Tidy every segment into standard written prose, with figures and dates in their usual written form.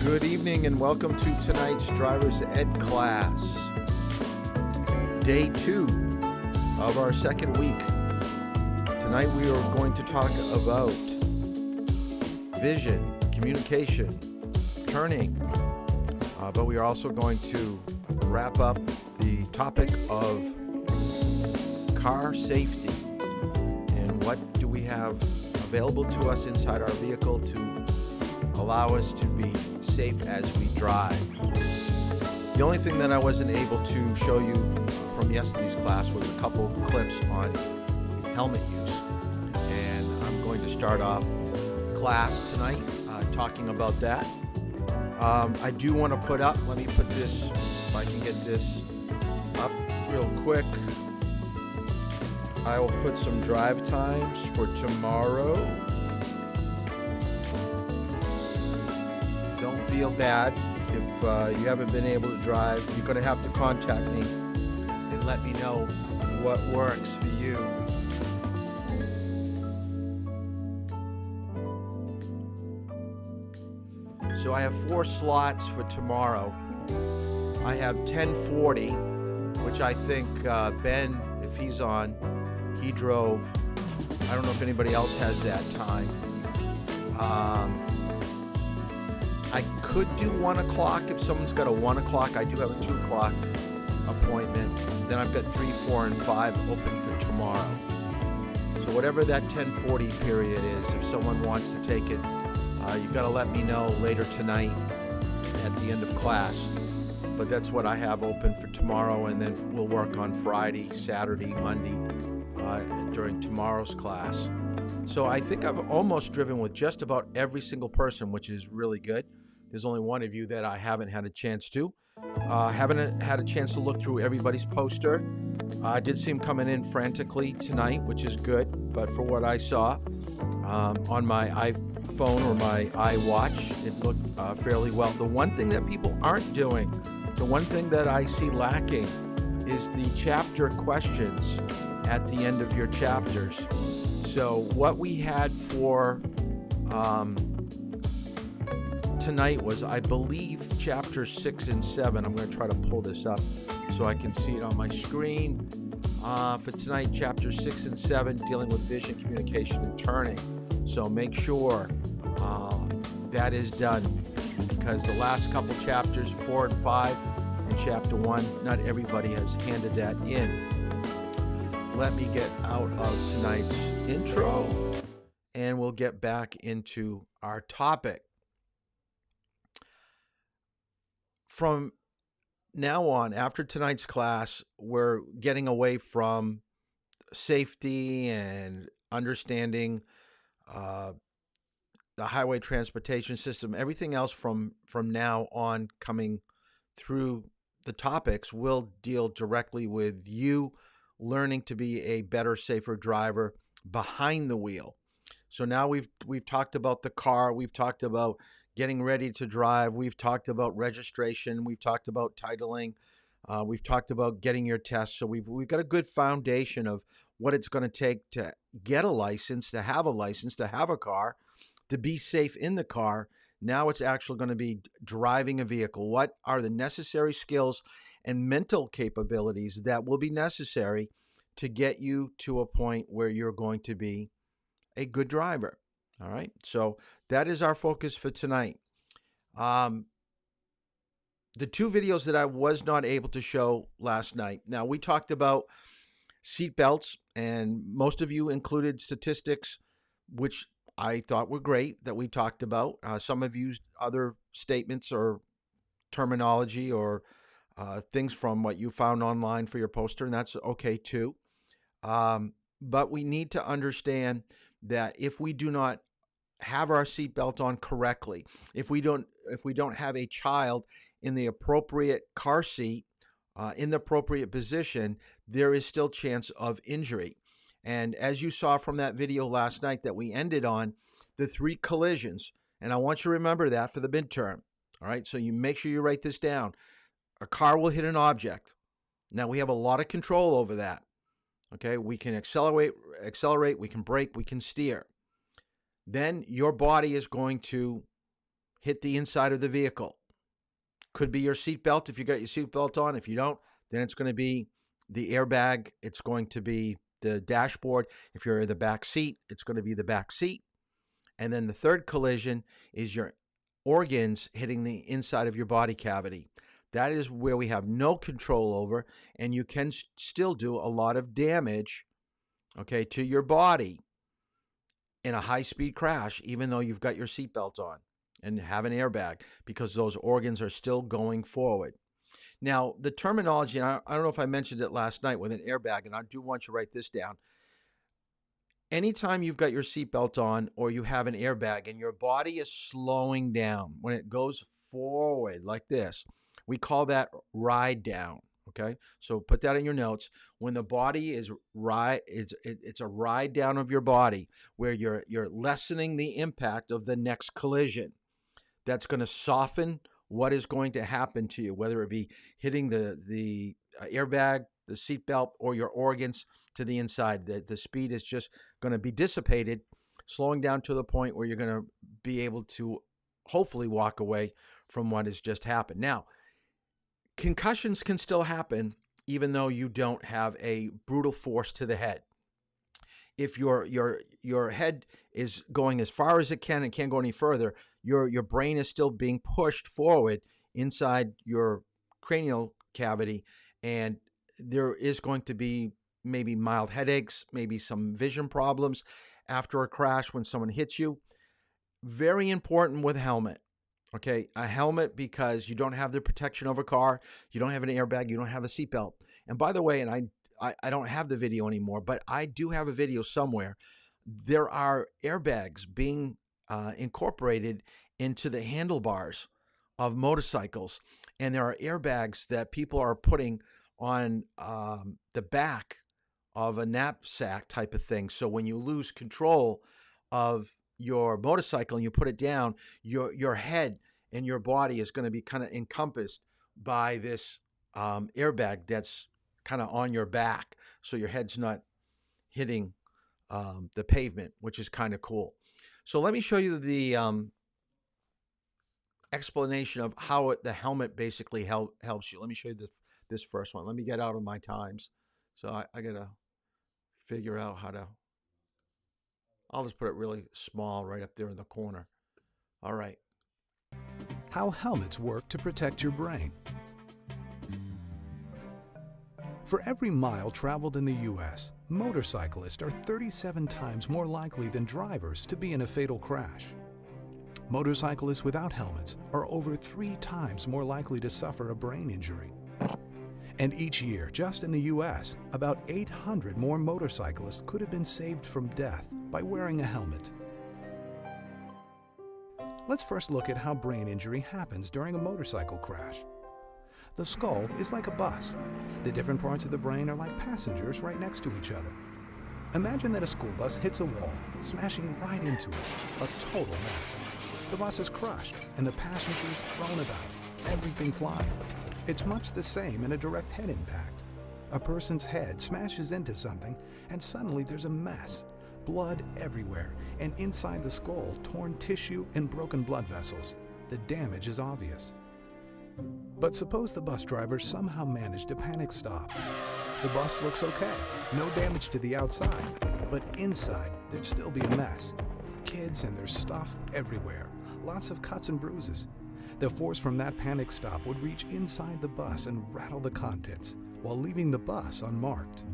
Good evening and welcome to tonight's Driver's Ed class. Day 2 of our second week. Tonight we are going to talk about vision, communication, turning, but we are also going to wrap up the topic of car safety and what do we have available to us inside our vehicle to allow us to be safe as we drive. The only thing that I wasn't able to show you from yesterday's class was a couple clips on helmet use. And I'm going to start off class tonight talking about that. I do want to put up, let me put this, if I can get this up real quick. I will put some drive times for tomorrow. Don't feel bad if you haven't been able to drive. You're going to have to contact me and let me know what works for you. So I have 4 slots for tomorrow. I have 10:40, which I think Ben, if he's on, he drove. I don't know if anybody else has that time. I could do 1 o'clock if someone's got a 1 o'clock. I do have a 2 o'clock appointment. Then I've got 3, 4, and 5 open for tomorrow. So whatever that 10:40 period is, if someone wants to take it, you've got to let me know later tonight at the end of class. But that's what I have open for tomorrow, and then we'll work on Friday, Saturday, Monday during tomorrow's class. So I think I've almost driven with just about every single person, which is really good. There's only one of you that I haven't had a chance to. Haven't had a chance to look through everybody's poster. I did see him coming in frantically tonight, which is good. But for what I saw on my iPhone or my iWatch, it looked fairly well. The one thing that people aren't doing, the one thing that I see lacking is the chapter questions at the end of your chapters. So what we had for tonight was, I believe, chapters 6 and 7. I'm going to try to pull this up so I can see it on my screen. For tonight, chapters 6 and 7 dealing with vision, communication, and turning. So make sure that is done, because the last couple chapters, 4 and 5, and chapter 1, not everybody has handed that in. Let me get out of tonight's intro and we'll get back into our topic. From now on, after tonight's class, we're getting away from safety and understanding the highway transportation system. Everything else from now on coming through the topics will deal directly with you learning to be a better, safer driver behind the wheel. So now we've talked about the car, we've talked about getting ready to drive, we've talked about registration, we've talked about titling, we've talked about getting your test. So we've got a good foundation of what it's going to take to get a license, to have a car, to be safe in the car. Now it's actually going to be driving a vehicle. What are the necessary skills and mental capabilities that will be necessary to get you to a point where you're going to be a good driver? All right. So that is our focus for tonight. The 2 videos that I was not able to show last night. Now, we talked about seat belts, and most of you included statistics, which I thought were great that we talked about. Some have used other statements or terminology or things from what you found online for your poster, and that's okay too. But we need to understand that if we do not have our seatbelt on correctly, if we don't have a child in the appropriate car seat, in the appropriate position, there is still chance of injury. And as you saw from that video last night that we ended on, the 3 collisions, and I want you to remember that for the midterm. All right, so you make sure you write this down. A car will hit an object. Now we have a lot of control over that. Okay, we can accelerate, we can brake, we can steer. Then your body is going to hit the inside of the vehicle. Could be your seatbelt if you got your seatbelt on. If you don't, then it's going to be the airbag. It's going to be the dashboard. If you're in the back seat, it's going to be the back seat. And then the third collision is your organs hitting the inside of your body cavity. That is where we have no control over, and you can still do a lot of damage, okay, to your body in a high-speed crash, even though you've got your seatbelt on and have an airbag, because those organs are still going forward. Now, the terminology, and I don't know if I mentioned it last night with an airbag, and I do want you to write this down. Anytime you've got your seatbelt on or you have an airbag and your body is slowing down, when it goes forward like this, we call that ride down, okay? So put that in your notes. When the body is it's a ride down of your body where you're lessening the impact of the next collision. That's going to soften what is going to happen to you, whether it be hitting the airbag, the seatbelt, or your organs to the inside. The speed is just going to be dissipated, slowing down to the point where you're going to be able to hopefully walk away from what has just happened. Now, concussions can still happen even though you don't have a brutal force to the head. If your head is going as far as it can and can't go any further, your brain is still being pushed forward inside your cranial cavity, and there is going to be maybe mild headaches, maybe some vision problems after a crash when someone hits you. Very important with a helmet. Okay, a helmet, because you don't have the protection of a car, you don't have an airbag, you don't have a seatbelt. And by the way, and I don't have the video anymore, but I do have a video somewhere. There are airbags being incorporated into the handlebars of motorcycles, and there are airbags that people are putting on the back of a knapsack type of thing. So when you lose control of your motorcycle and you put it down, your head and your body is going to be kind of encompassed by this airbag that's kind of on your back, so your head's not hitting the pavement, which is kind of cool. So let me show you the explanation of how the helmet basically helps you. Let me show you this first one. Let me get out of my times. So I got to figure out how to, I'll just put it really small right up there in the corner. All right. How helmets work to protect your brain. For every mile traveled in the U.S., motorcyclists are 37 times more likely than drivers to be in a fatal crash. Motorcyclists without helmets are over 3 times more likely to suffer a brain injury. And each year, just in the U.S., about 800 more motorcyclists could have been saved from death by wearing a helmet. Let's first look at how brain injury happens during a motorcycle crash. The skull is like a bus. The different parts of the brain are like passengers right next to each other. Imagine that a school bus hits a wall, smashing right into it, a total mess. The bus is crushed and the passengers thrown about, everything flying. It's much the same in a direct head impact. A person's head smashes into something and suddenly there's a mess. Blood everywhere, and inside the skull, torn tissue and broken blood vessels. The damage is obvious. But suppose the bus driver somehow managed a panic stop. The bus looks okay, no damage to the outside, but inside there'd still be a mess. Kids and their stuff everywhere, lots of cuts and bruises. The force from that panic stop would reach inside the bus and rattle the contents, while leaving the bus unmarked.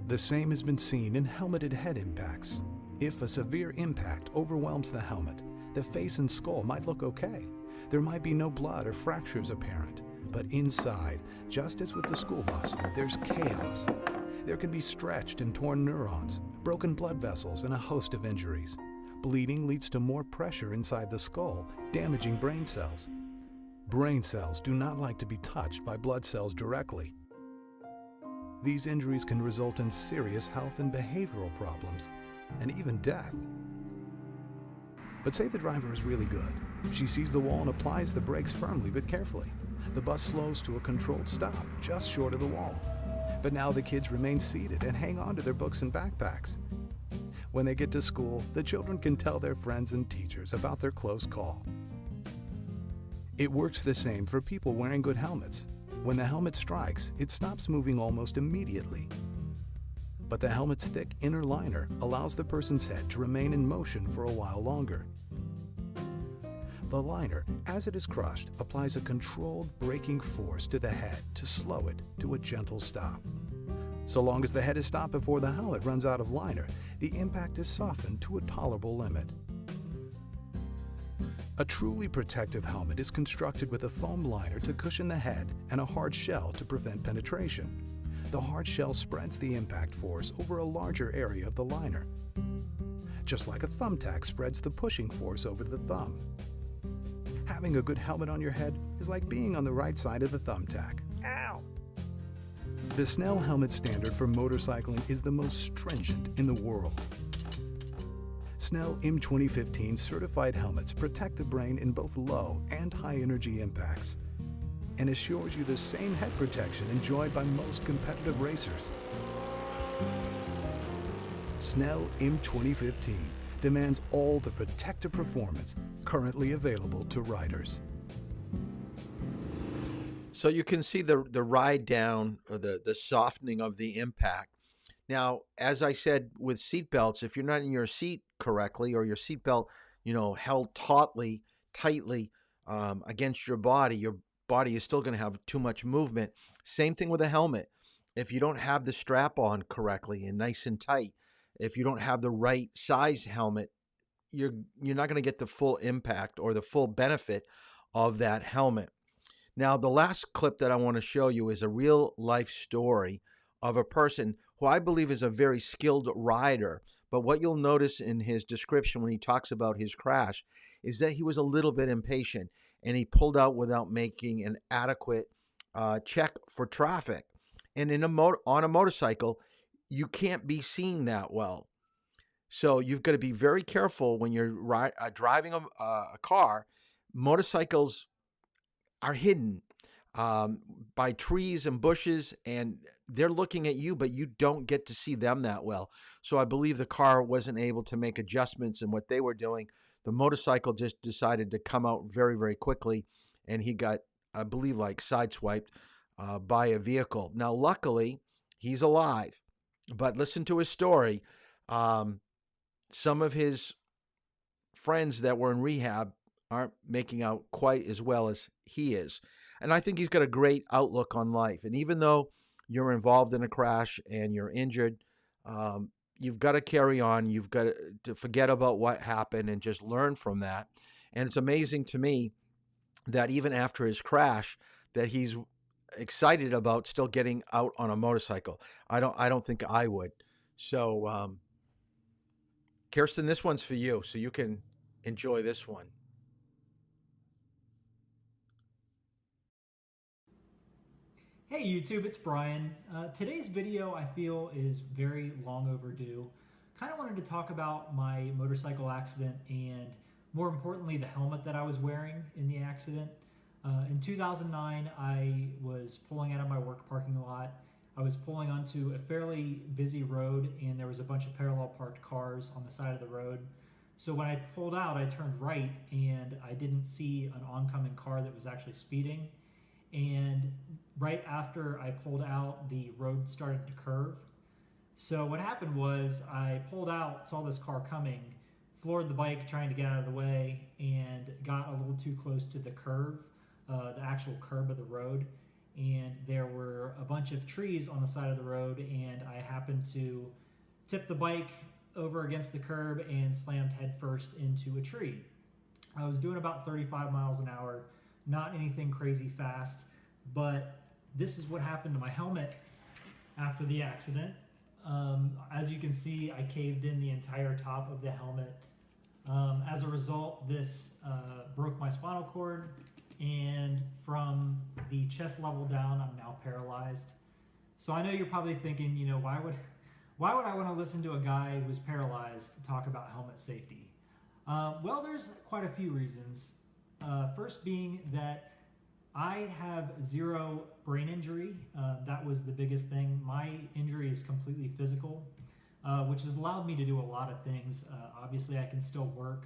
The same has been seen in helmeted head impacts. If a severe impact overwhelms the helmet, the face and skull might look okay. There might be no blood or fractures apparent, but inside, just as with the school bus, there's chaos. There can be stretched and torn neurons, broken blood vessels, and a host of injuries. Bleeding leads to more pressure inside the skull, damaging brain cells. Brain cells do not like to be touched by blood cells directly. These injuries can result in serious health and behavioral problems, and even death. But say the driver is really good. She sees the wall and applies the brakes firmly but carefully. The bus slows to a controlled stop just short of the wall. But now the kids remain seated and hang on to their books and backpacks. When they get to school, the children can tell their friends and teachers about their close call. It works the same for people wearing good helmets. When the helmet strikes, it stops moving almost immediately. But the helmet's thick inner liner allows the person's head to remain in motion for a while longer. The liner, as it is crushed, applies a controlled braking force to the head to slow it to a gentle stop. So long as the head is stopped before the helmet runs out of liner, the impact is softened to a tolerable limit. A truly protective helmet is constructed with a foam liner to cushion the head and a hard shell to prevent penetration. The hard shell spreads the impact force over a larger area of the liner, just like a thumbtack spreads the pushing force over the thumb. Having a good helmet on your head is like being on the right side of the thumbtack. Ow! The Snell helmet standard for motorcycling is the most stringent in the world. Snell IM 2015 certified helmets protect the brain in both low and high energy impacts and assures you the same head protection enjoyed by most competitive racers. Snell IM 2015 demands all the protective performance currently available to riders. So you can see the ride down, or the softening of the impact. Now, as I said with seat belts, if you're not in your seat correctly, or your seat belt, held tightly against your body is still going to have too much movement. Same thing with a helmet. If you don't have the strap on correctly and nice and tight, if you don't have the right size helmet, you're not going to get the full impact or the full benefit of that helmet. Now, the last clip that I want to show you is a real life story of a person who I believe is a very skilled rider. But what you'll notice in his description when he talks about his crash is that he was a little bit impatient and he pulled out without making an adequate check for traffic. And on a motorcycle, you can't be seen that well. So you've got to be very careful when you're driving a car. Motorcycles are hidden by trees and bushes, and they're looking at you, but you don't get to see them that well. So I believe the car wasn't able to make adjustments in what they were doing. The motorcycle just decided to come out very, very quickly, and he got, I believe, like sideswiped by a vehicle. Now, luckily, he's alive, but listen to his story. Some of his friends that were in rehab aren't making out quite as well as he is. And I think he's got a great outlook on life. And even though you're involved in a crash and you're injured, you've got to carry on. You've got to forget about what happened and just learn from that. And it's amazing to me that even after his crash, that he's excited about still getting out on a motorcycle. I don't think I would. So, Kirsten, this one's for you, so you can enjoy this one. Hey YouTube, it's Brian. Today's video I feel is very long overdue. Kind of wanted to talk about my motorcycle accident and more importantly the helmet that I was wearing in the accident. In 2009 I was pulling out of my work parking lot. I was pulling onto a fairly busy road and there was a bunch of parallel parked cars on the side of the road. So when I pulled out I turned right and I didn't see an oncoming car that was actually speeding. And right after I pulled out, the road started to curve. So what happened was I pulled out, saw this car coming, floored the bike trying to get out of the way, and got a little too close to the curve, the actual curb of the road. And there were a bunch of trees on the side of the road, and I happened to tip the bike over against the curb and slammed headfirst into a tree. I was doing about 35 miles an hour. Not anything crazy fast, but this is what happened to my helmet after the accident. As you can see, I caved in the entire top of the helmet. As a result, this broke my spinal cord, and from the chest level down, I'm now paralyzed. So I know you're probably thinking, why would I want to listen to a guy who's paralyzed talk about helmet safety? Well, there's quite a few reasons. First being that I have zero brain injury. That was the biggest thing. My injury is completely physical, which has allowed me to do a lot of things. Obviously, I can still work.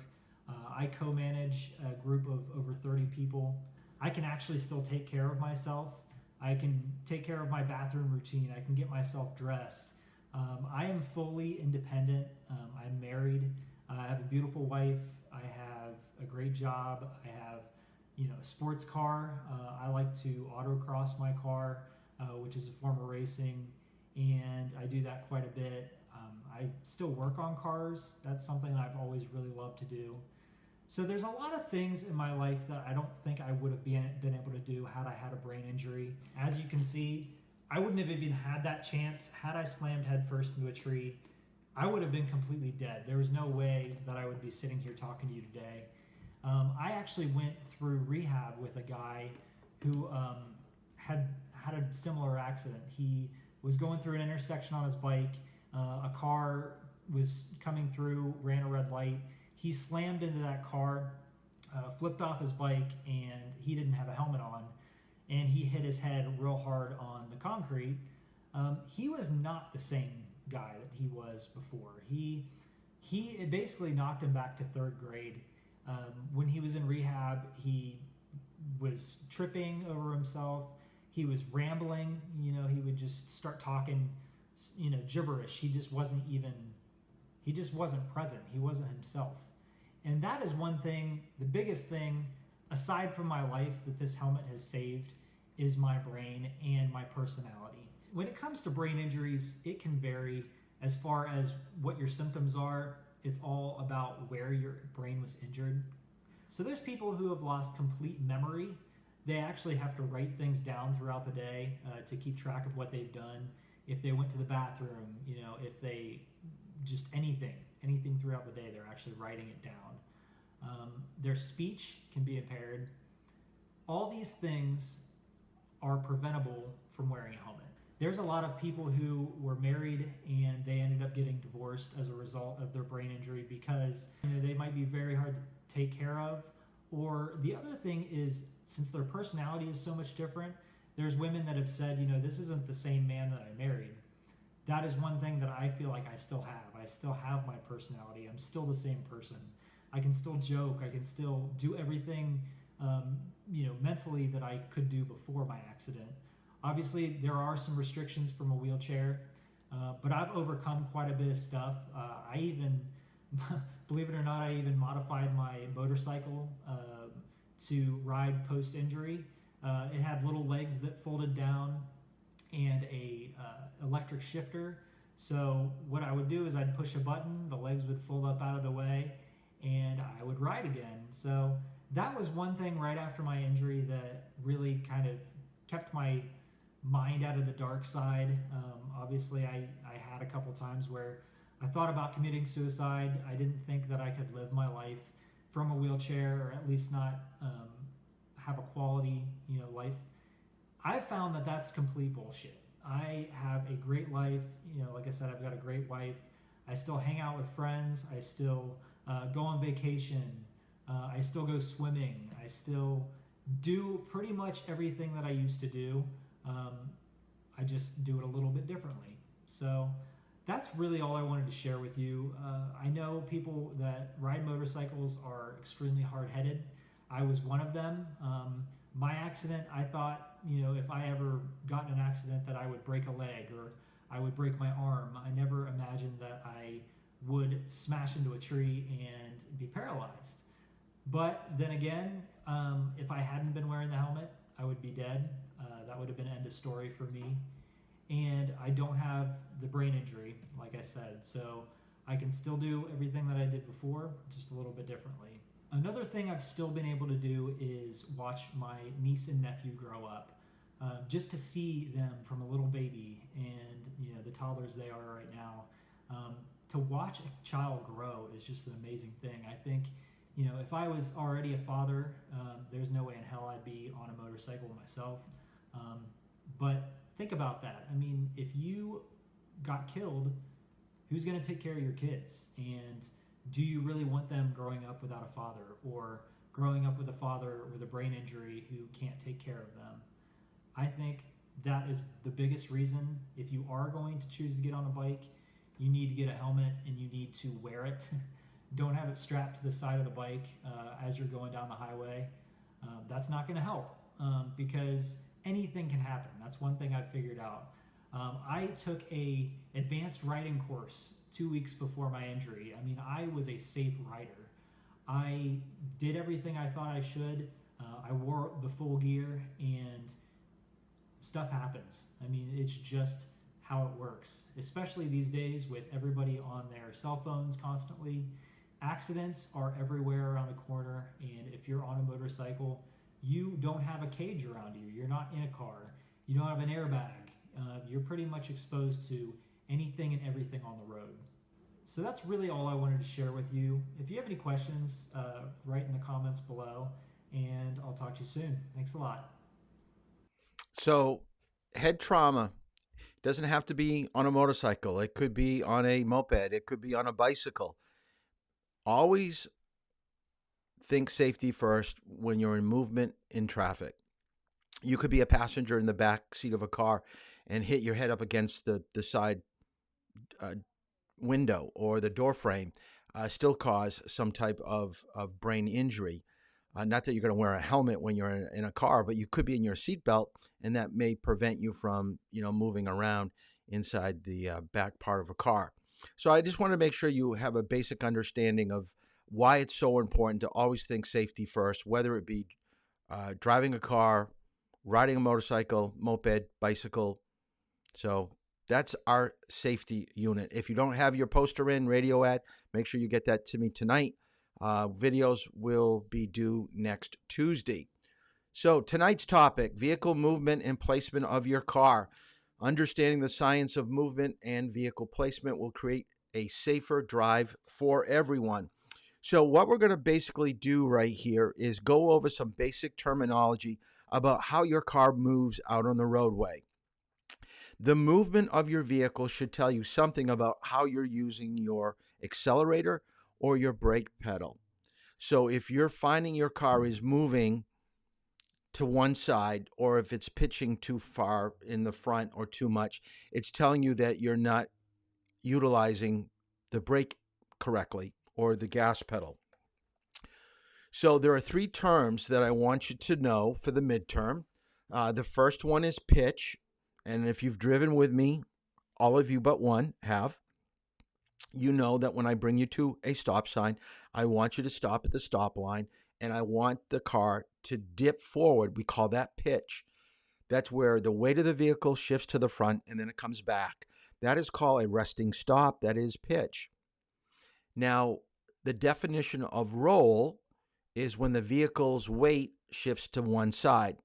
I co-manage a group of over 30 people. I can actually still take care of myself. I can take care of my bathroom routine. I can get myself dressed. I am fully independent. I'm married. I have a beautiful wife. I have a great job. I have, a sports car. I like to autocross my car, which is a form of racing, and I do that quite a bit. I still work on cars. That's something I've always really loved to do. So there's a lot of things in my life that I don't think I would have been able to do had I had a brain injury. As you can see, I wouldn't have even had that chance had I slammed headfirst into a tree. I would have been completely dead. There was no way that I would be sitting here talking to you today. I actually went through rehab with a guy who had a similar accident. He was going through an intersection on his bike. A car was coming through, ran a red light. He slammed into that car, flipped off his bike, and he didn't have a helmet on. And he hit his head real hard on the concrete. He was not the same guy that he was before. It basically knocked him back to third grade. When he was in rehab, he was tripping over himself. He was rambling. He would just start talking, gibberish. He just wasn't present. He wasn't himself. And that is one thing, the biggest thing, aside from my life, that this helmet has saved is my brain and my personality. When it comes to brain injuries, it can vary as far as what your symptoms are. It's all about where your brain was injured. So there's people who have lost complete memory. They actually have to write things down throughout the day to keep track of what they've done. If they went to the bathroom, if they just anything throughout the day, they're actually writing it down. Their speech can be impaired. All these things are preventable from wearing a helmet. There's a lot of people who were married and they ended up getting divorced as a result of their brain injury because they might be very hard to take care of. Or the other thing is, since their personality is so much different, there's women that have said, this isn't the same man that I married. That is one thing that I feel like I still have. I still have my personality. I'm still the same person. I can still joke. I can still do everything, mentally that I could do before my accident. Obviously, there are some restrictions from a wheelchair, but I've overcome quite a bit of stuff. I even, believe it or not, I even modified my motorcycle to ride post-injury. It had little legs that folded down and a electric shifter. So what I would do is I'd push a button, the legs would fold up out of the way, and I would ride again. So that was one thing right after my injury that really kind of kept my mind out of the dark side. Obviously, I had a couple times where I thought about committing suicide. I didn't think that I could live my life from a wheelchair, or at least not have a quality, life. I've found that that's complete bullshit. I have a great life. Like I said, I've got a great wife. I still hang out with friends. I still go on vacation. I still go swimming. I still do pretty much everything that I used to do. I just do it a little bit differently. So that's really all I wanted to share with you. I know people that ride motorcycles are extremely hard-headed. I was one of them. My accident, I thought, if I ever got in an accident that I would break a leg or I would break my arm. I never imagined that I would smash into a tree and be paralyzed. But then again, if I hadn't been wearing the helmet, I would be dead. That would have been end of story for me. And I don't have the brain injury, like I said, so I can still do everything that I did before, just a little bit differently. Another thing I've still been able to do is watch my niece and nephew grow up. Just to see them from a little baby and the toddlers they are right now. To watch a child grow is just an amazing thing. I think, if I was already a father, there's no way in hell I'd be on a motorcycle myself. But think about that. I mean, if you got killed, who's going to take care of your kids? And do you really want them growing up without a father, or growing up with a father with a brain injury who can't take care of them? I think that is the biggest reason. If you are going to choose to get on a bike, you need to get a helmet and you need to wear it. Don't have it strapped to the side of the bike as you're going down the highway. That's not going to help because anything can happen. That's one thing I figured out. I took a advanced riding course 2 weeks before my injury. I mean, I was a safe rider. I did everything I thought I should. I wore the full gear, and stuff happens. I mean, it's just how it works, especially these days with everybody on their cell phones constantly. Accidents are everywhere around the corner, and if you're on a motorcycle, you don't have a cage around you. You're not in a car. You don't have an airbag. You're pretty much exposed to anything and everything on the road. So that's really all I wanted to share with you. If you have any questions, write in the comments below, and I'll talk to you soon. Thanks a lot. So, head trauma doesn't have to be on a motorcycle. It could be on a moped. It could be on a bicycle. Always think safety first when you're in movement in traffic. You could be a passenger in the back seat of a car and hit your head up against the side window or the door frame, still cause some type of brain injury. Not that you're going to wear a helmet when you're in a car, but you could be in your seatbelt, and that may prevent you from, moving around inside the back part of a car. So I just want to make sure you have a basic understanding of why it's so important to always think safety first, whether it be driving a car, riding a motorcycle, moped, bicycle. So that's our safety unit. If you don't have your poster in, radio ad, make sure you get that to me tonight. Videos will be due next Tuesday. So tonight's topic, vehicle movement and placement of your car. Understanding the science of movement and vehicle placement will create a safer drive for everyone. So what we're going to basically do right here is go over some basic terminology about how your car moves out on the roadway. The movement of your vehicle should tell you something about how you're using your accelerator or your brake pedal. So if you're finding your car is moving to one side, or if it's pitching too far in the front or too much, it's telling you that you're not utilizing the brake correctly or the gas pedal. So there are three terms that I want you to know for the midterm. The first one is pitch. And if you've driven with me, all of you but one have, you know that when I bring you to a stop sign, I want you to stop at the stop line, and I want the car to dip forward. We call that pitch. That's where the weight of the vehicle shifts to the front and then it comes back. That is called a resting stop. That is pitch. Now, the definition of roll is when the vehicle's weight shifts to one side.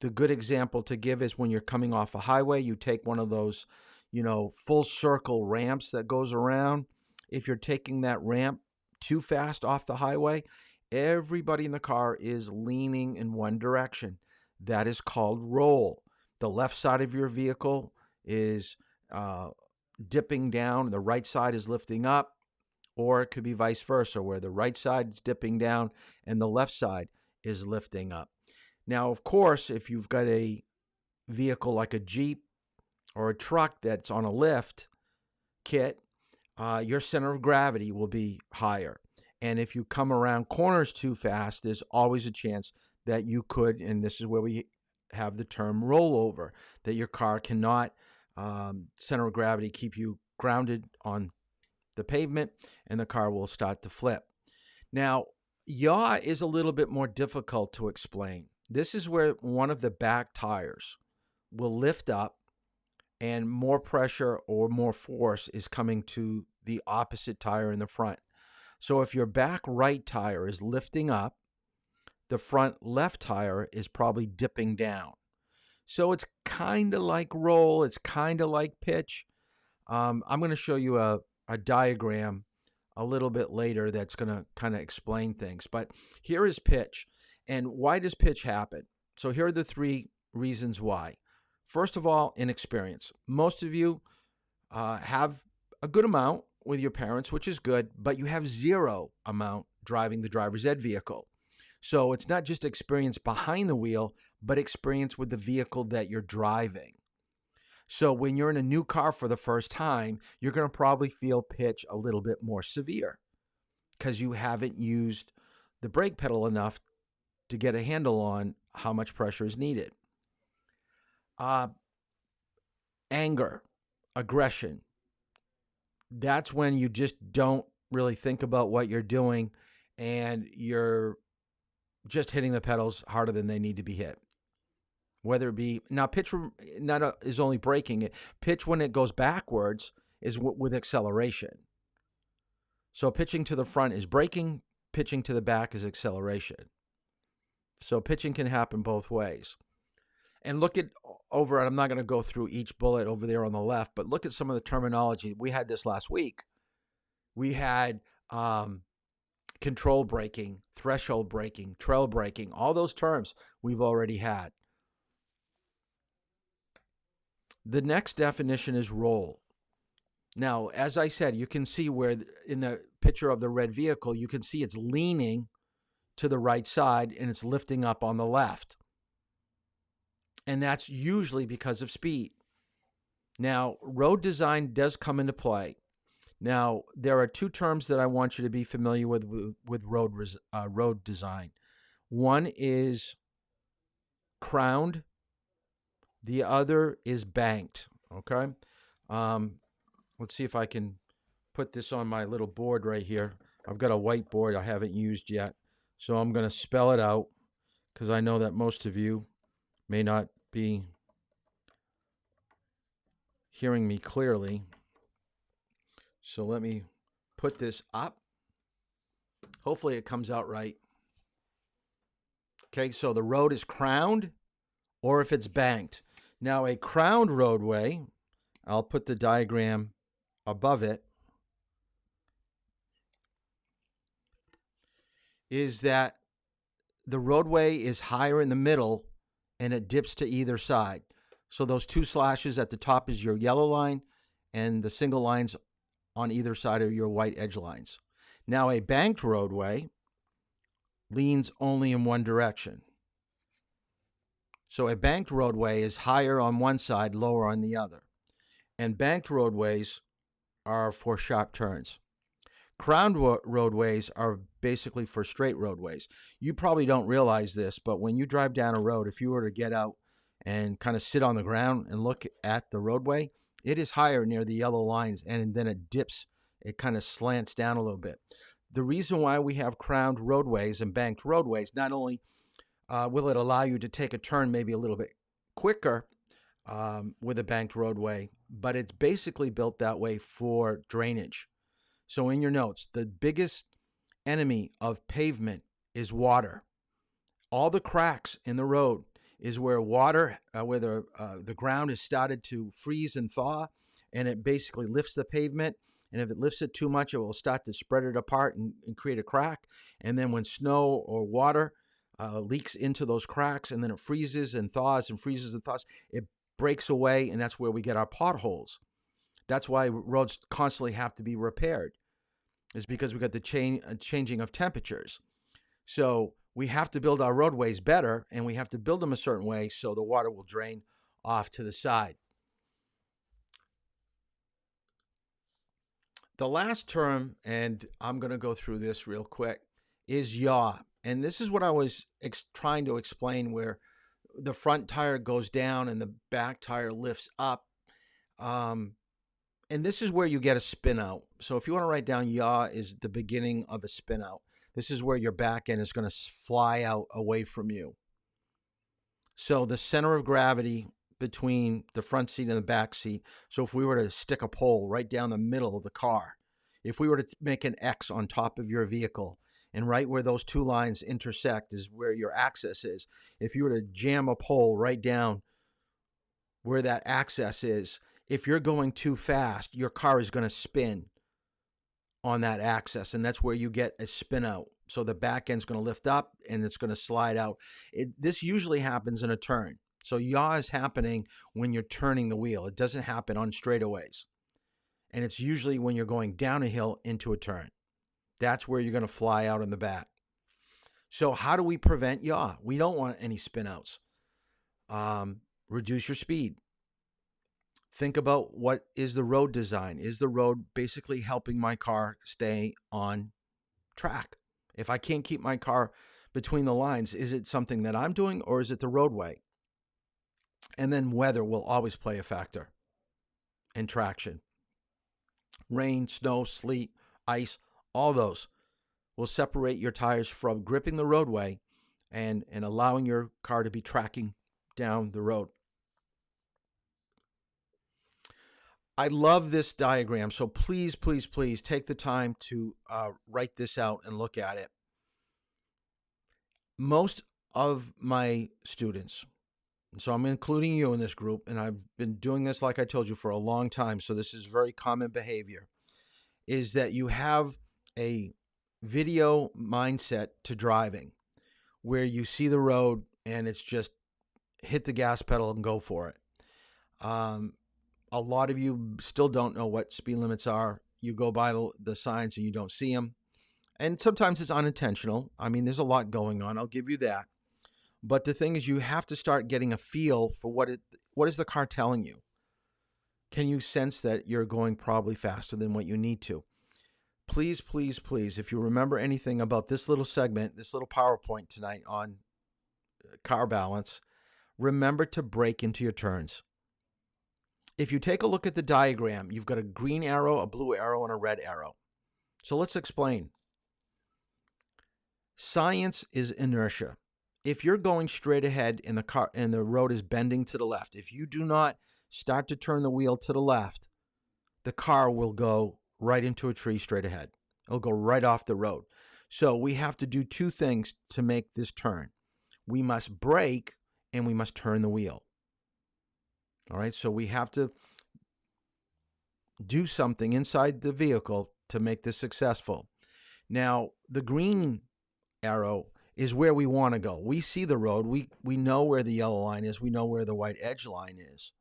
The good example to give is when you're coming off a highway, you take one of those, full circle ramps that goes around. If you're taking that ramp too fast off the highway, everybody in the car is leaning in one direction. That is called roll. The left side of your vehicle is dipping down, the right side is lifting up, or it could be vice versa, where the right side is dipping down and the left side is lifting up. Now, of course, if you've got a vehicle like a Jeep or a truck that's on a lift kit, your center of gravity will be higher. And if you come around corners too fast, there's always a chance that you could, and this is where we have the term rollover, that your car cannot, center of gravity keep you grounded on the pavement, and the car will start to flip. Now, yaw is a little bit more difficult to explain. This is where one of the back tires will lift up and more pressure or more force is coming to the opposite tire in the front. So if your back right tire is lifting up, the front left tire is probably dipping down. So it's kind of like roll. It's kind of like pitch. I'm going to show you a diagram a little bit later that's going to kind of explain things. But here is pitch. And why does pitch happen? So here are the three reasons why. First of all, inexperience. Most of you have a good amount with your parents, which is good, but you have zero amount driving the driver's ed vehicle. So it's not just experience behind the wheel, but experience with the vehicle that you're driving. So when you're in a new car for the first time, you're going to probably feel pitch a little bit more severe because you haven't used the brake pedal enough to get a handle on how much pressure is needed. Anger, aggression. That's when you just don't really think about what you're doing and you're just hitting the pedals harder than they need to be hit. Whether it be, now pitch is only braking it. Pitch when it goes backwards is with acceleration. So pitching to the front is braking, pitching to the back is acceleration. So pitching can happen both ways. And look at over, I'm not going to go through each bullet over there on the left, but look at some of the terminology. We had this last week. We had control braking, threshold braking, trail braking, all those terms we've already had. The next definition is roll. Now, as I said, you can see where in the picture of the red vehicle, you can see it's leaning to the right side and it's lifting up on the left. And that's usually because of speed. Now, road design does come into play. Now, there are two terms that I want you to be familiar with road design. One is crowned. The other is banked, okay? Let's see if I can put this on my little board right here. I've got a whiteboard I haven't used yet, so I'm going to spell it out because I know that most of you may not be hearing me clearly. So let me put this up. Hopefully it comes out right. Okay, so the road is crowned or if it's banked. Now a crowned roadway, I'll put the diagram above it, is that the roadway is higher in the middle and it dips to either side. So those two slashes at the top is your yellow line and the single lines on either side of your white edge lines. Now a banked roadway leans only in one direction. So a banked roadway is higher on one side, lower on the other. And banked roadways are for sharp turns. Crowned roadways are basically for straight roadways. You probably don't realize this, but when you drive down a road, if you were to get out and kind of sit on the ground and look at the roadway, it is higher near the yellow lines, and then it dips, it kind of slants down a little bit. The reason why we have crowned roadways and banked roadways, not only will it allow you to take a turn maybe a little bit quicker with a banked roadway, but it's basically built that way for drainage. So in your notes, the biggest enemy of pavement is water. All the cracks in the road is where water, where the ground has started to freeze and thaw, and it basically lifts the pavement. And if it lifts it too much, it will start to spread it apart and create a crack. And then when snow or water leaks into those cracks, and then it freezes and thaws and freezes and thaws, it breaks away, and that's where we get our potholes. That's why roads constantly have to be repaired, is because we got the changing of temperatures. So we have to build our roadways better, and we have to build them a certain way so the water will drain off to the side. The last term, and I'm going to go through this real quick, is yaw. And this is what I was trying to explain, where the front tire goes down and the back tire lifts up. And this is where you get a spin out. So if you want to write down yaw is the beginning of a spin out. This is where your back end is going to fly out away from you. So the center of gravity between the front seat and the back seat. So if we were to stick a pole right down the middle of the car, if we were to make an X on top of your vehicle, and right where those two lines intersect is where your axis is. If you were to jam a pole right down where that axis is, if you're going too fast, your car is going to spin on that axis, and that's where you get a spin out. So the back end's going to lift up and it's going to slide out. This usually happens in a turn. So yaw is happening when you're turning the wheel. It doesn't happen on straightaways. And it's usually when you're going down a hill into a turn. That's where you're going to fly out in the back. So how do we prevent yaw? We don't want any spin outs. Reduce your speed. Think about what is the road design. Is the road basically helping my car stay on track? If I can't keep my car between the lines. Is it something that I'm doing, or is it the roadway? And then weather will always play a factor, and traction. Rain, snow, sleet, ice, all those will separate your tires from gripping the roadway and allowing your car to be tracking down the road. I love this diagram, so please, please, please take the time to write this out and look at it. Most of my students, so I'm including you in this group, and I've been doing this, like I told you, for a long time, so this is very common behavior, is that you have a video mindset to driving where you see the road and it's just hit the gas pedal and go for it. A lot of you still don't know what speed limits are. You go by the signs and you don't see them. And sometimes it's unintentional. I mean, there's a lot going on. I'll give you that. But the thing is, you have to start getting a feel for what is the car telling you. Can you sense that you're going probably faster than what you need to? Please, please, please, if you remember anything about this little segment, this little PowerPoint tonight on car balance, remember to brake into your turns. If you take a look at the diagram, you've got a green arrow, a blue arrow, and a red arrow. So let's explain. Science is inertia. If you're going straight ahead and the road is bending to the left, if you do not start to turn the wheel to the left, the car will go right into a tree straight ahead. It'll go right off the road. So we have to do two things to make this turn. We must brake and we must turn the wheel. All right, so we have to do something inside the vehicle to make this successful. Now, the green arrow is where we want to go. We see the road. We know where the yellow line is. We know where the white edge line is.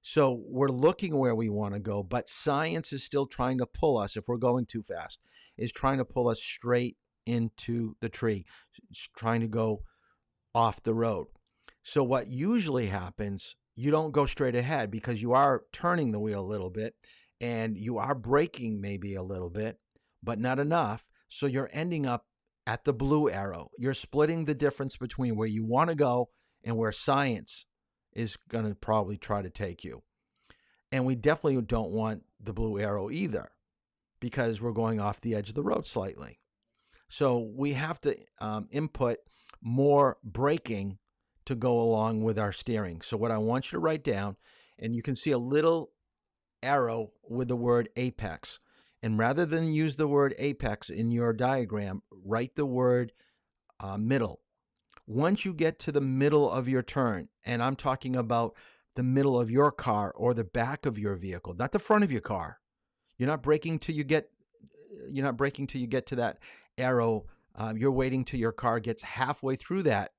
So we're looking where we want to go, but science is still trying to pull us, if we're going too fast, is trying to pull us straight into the tree. It's trying to go off the road. So what usually happens, you don't go straight ahead because you are turning the wheel a little bit and you are braking maybe a little bit, but not enough. So you're ending up at the blue arrow. You're splitting the difference between where you want to go and where science is going to probably try to take you. And we definitely don't want the blue arrow either because we're going off the edge of the road slightly. So we have to input more braking to go along with our steering. So what I want you to write down, and you can see a little arrow with the word apex. And rather than use the word apex in your diagram, write the word middle. Once you get to the middle of your turn, and I'm talking about the middle of your car or the back of your vehicle, not the front of your car. You're not braking till you get to that arrow. You're waiting till your car gets halfway through that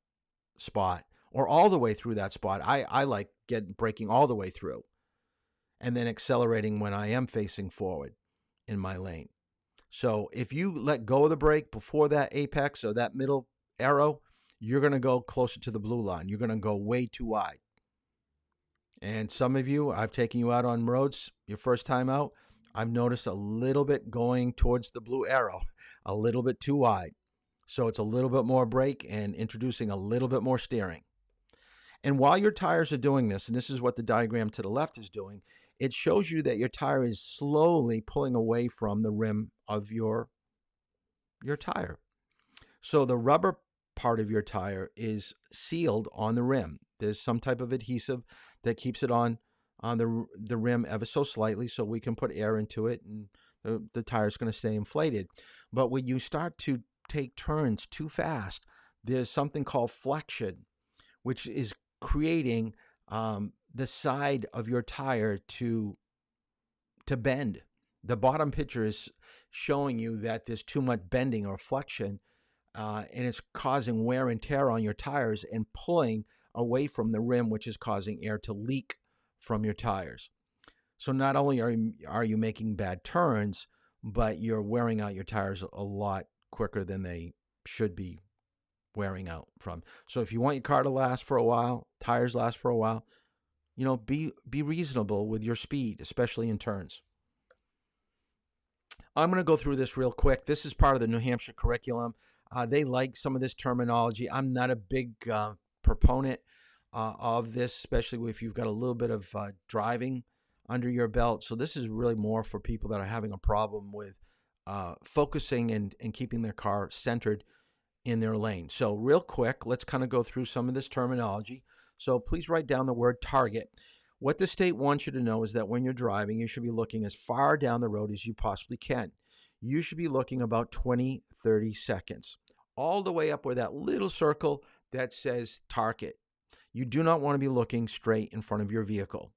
spot or all the way through that spot. I like braking all the way through and then accelerating when I am facing forward in my lane. So if you let go of the brake before that apex or that middle arrow, you're going to go closer to the blue line. You're going to go way too wide. And some of you, I've taken you out on roads your first time out. I've noticed a little bit going towards the blue arrow, a little bit too wide. So it's a little bit more brake and introducing a little bit more steering. And while your tires are doing this, and this is what the diagram to the left is doing, it shows you that your tire is slowly pulling away from the rim of your tire. So the rubber part of your tire is sealed on the rim. There's some type of adhesive that keeps it on the rim ever so slightly so we can put air into it and the tire is going to stay inflated. But when you start to take turns too fast, there's something called flexion, which is creating the side of your tire to bend. The bottom picture is showing you that there's too much bending or flexion, and it's causing wear and tear on your tires and pulling away from the rim, which is causing air to leak from your tires. So not only are you making bad turns, but you're wearing out your tires a lot quicker than they should be wearing out from. So if you want your car to last for a while, tires last for a while, be reasonable with your speed, especially in turns. I'm going to go through this real quick. This is part of the New Hampshire curriculum. They like some of this terminology. I'm not a big proponent of this, especially if you've got a little bit of driving under your belt. So this is really more for people that are having a problem with focusing and keeping their car centered in their lane. So real quick, let's kind of go through some of this terminology. So please write down the word target. What the state wants you to know is that when you're driving, you should be looking as far down the road as you possibly can. You should be looking about 20, 30 seconds, all the way up where that little circle that says target. You do not want to be looking straight in front of your vehicle.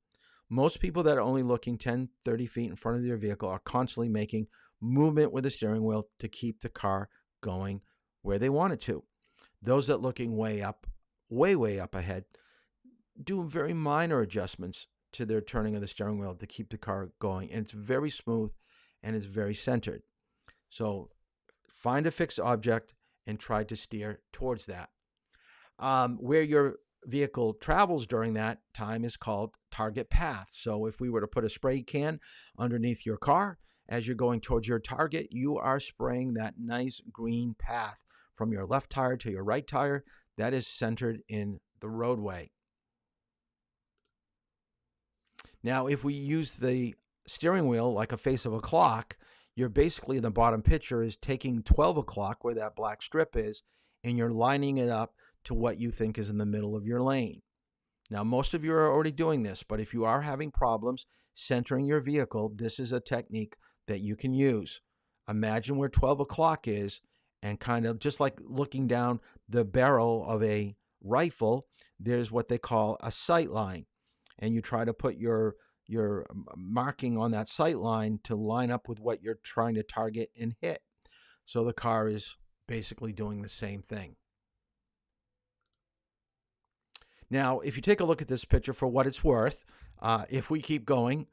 Most people that are only looking 10, 30 feet in front of their vehicle are constantly making movement with the steering wheel to keep the car going where they want it to. Those that are looking way up, way up ahead, do very minor adjustments to their turning of the steering wheel to keep the car going. And it's very smooth and it's very centered. So find a fixed object and try to steer towards that. Where your vehicle travels during that time is called target path. So if we were to put a spray can underneath your car, as you're going towards your target, you are spraying that nice green path from your left tire to your right tire. That is centered in the roadway. Now, if we use the steering wheel like a face of a clock, you're basically, the bottom picture is taking 12 o'clock, where that black strip is, and you're lining it up to what you think is in the middle of your lane. Now, most of you are already doing this, but if you are having problems centering your vehicle, this is a technique that you can use. Imagine where 12 o'clock is, and kind of just like looking down the barrel of a rifle, there's what they call a sight line. And you try to put your marking on that sight line to line up with what you're trying to target and hit. So the car is basically doing the same thing. Now, if you take a look at this picture for what it's worth, if we keep going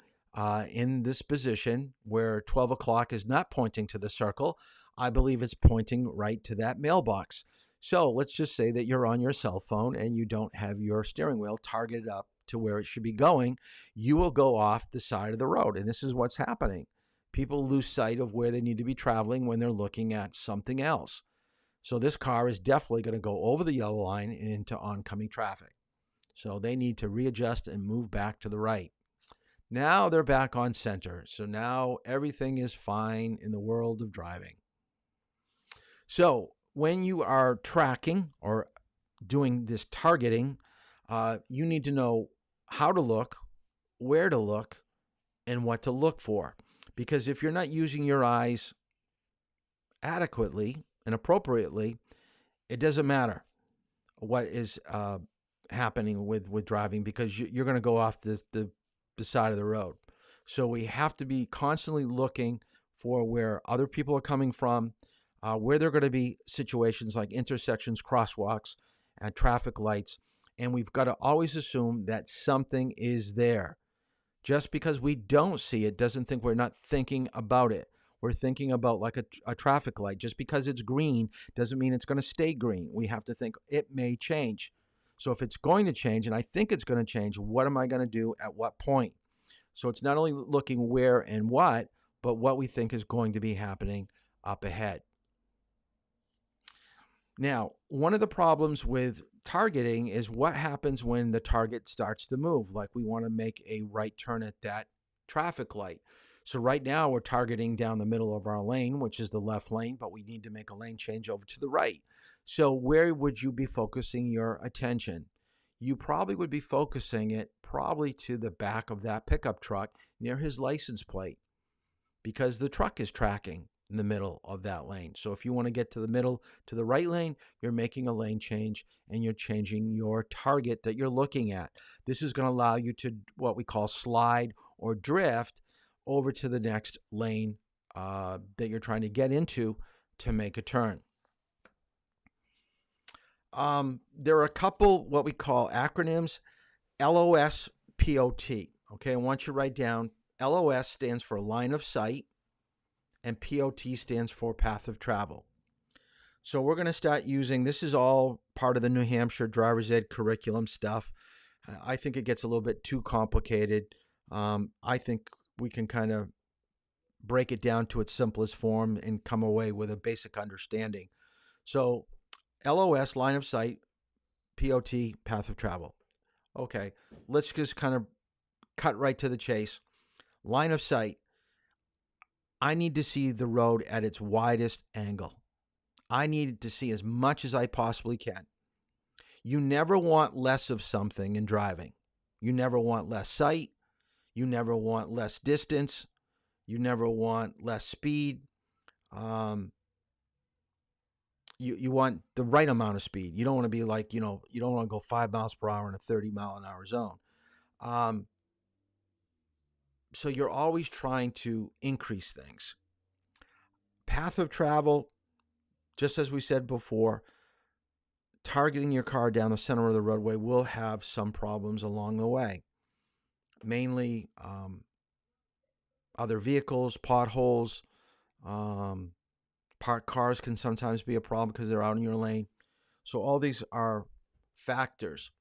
in this position where 12 o'clock is not pointing to the circle, I believe it's pointing right to that mailbox. So let's just say that you're on your cell phone and you don't have your steering wheel targeted up to where it should be going. You will go off the side of the road. And this is what's happening. People lose sight of where they need to be traveling when they're looking at something else. So this car is definitely going to go over the yellow line and into oncoming traffic. So they need to readjust and move back to the right. Now they're back on center. So now everything is fine in the world of driving. So when you are tracking or doing this targeting, you need to know how to look, where to look, and what to look for. Because if you're not using your eyes adequately and appropriately, it doesn't matter what is happening with driving, because you're going to go off the side of the road. So we have to be constantly looking for where other people are coming from, where there are going to be situations like intersections, crosswalks, and traffic lights. And we've got to always assume that something is there. Just because we don't see it doesn't think we're not thinking about it. We're thinking about like a traffic light. Just because it's green doesn't mean it's going to stay green. We have to think it may change. So if it's going to change, and I think it's going to change, what am I going to do at what point? So it's not only looking where and what, but what we think is going to be happening up ahead. Now, one of the problems with targeting is what happens when the target starts to move. Like we want to make a right turn at that traffic light. So right now we're targeting down the middle of our lane, which is the left lane, but we need to make a lane change over to the right. So where would you be focusing your attention? You probably would be focusing it probably to the back of that pickup truck near his license plate, because the truck is tracking in the middle of that lane. So if you want to get to the middle, to the right lane, you're making a lane change and you're changing your target that you're looking at. This is going to allow you to what we call slide or drift over to the next lane that you're trying to get into to make a turn. There are a couple what we call acronyms, LOS, POT. Okay, I want you to write down LOS stands for line of sight, and POT stands for path of travel. So we're going to start using, this is all part of the New Hampshire driver's ed curriculum stuff. I think it gets a little bit too complicated. I think we can kind of break it down to its simplest form and come away with a basic understanding. So LOS, line of sight, POT, path of travel. Okay, let's just kind of cut right to the chase. Line of sight, I need to see the road at its widest angle. I need to see as much as I possibly can. You never want less of something in driving. You never want less sight. You never want less distance. You never want less speed. You want the right amount of speed. You don't want to be like, you don't want to go 5 miles per hour in a 30-mile-an-hour zone. So you're always trying to increase things. Path of travel, just as we said before, targeting your car down the center of the roadway will have some problems along the way. Mainly other vehicles, potholes, parked cars can sometimes be a problem because they're out in your lane. So all these are factors.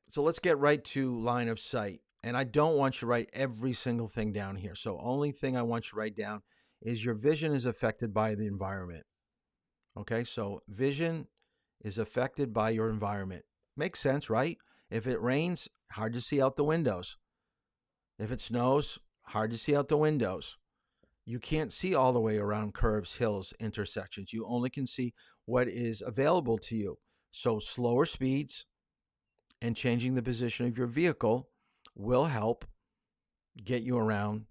So let's get right to line of sight. And I don't want you to write every single thing down here. So only thing I want you to write down is your vision is affected by the environment. Okay, so vision is affected by your environment. Makes sense, right? If it rains, hard to see out the windows. If it snows, hard to see out the windows. You can't see all the way around curves, hills, intersections. You only can see what is available to you. So slower speeds and changing the position of your vehicle will help get you around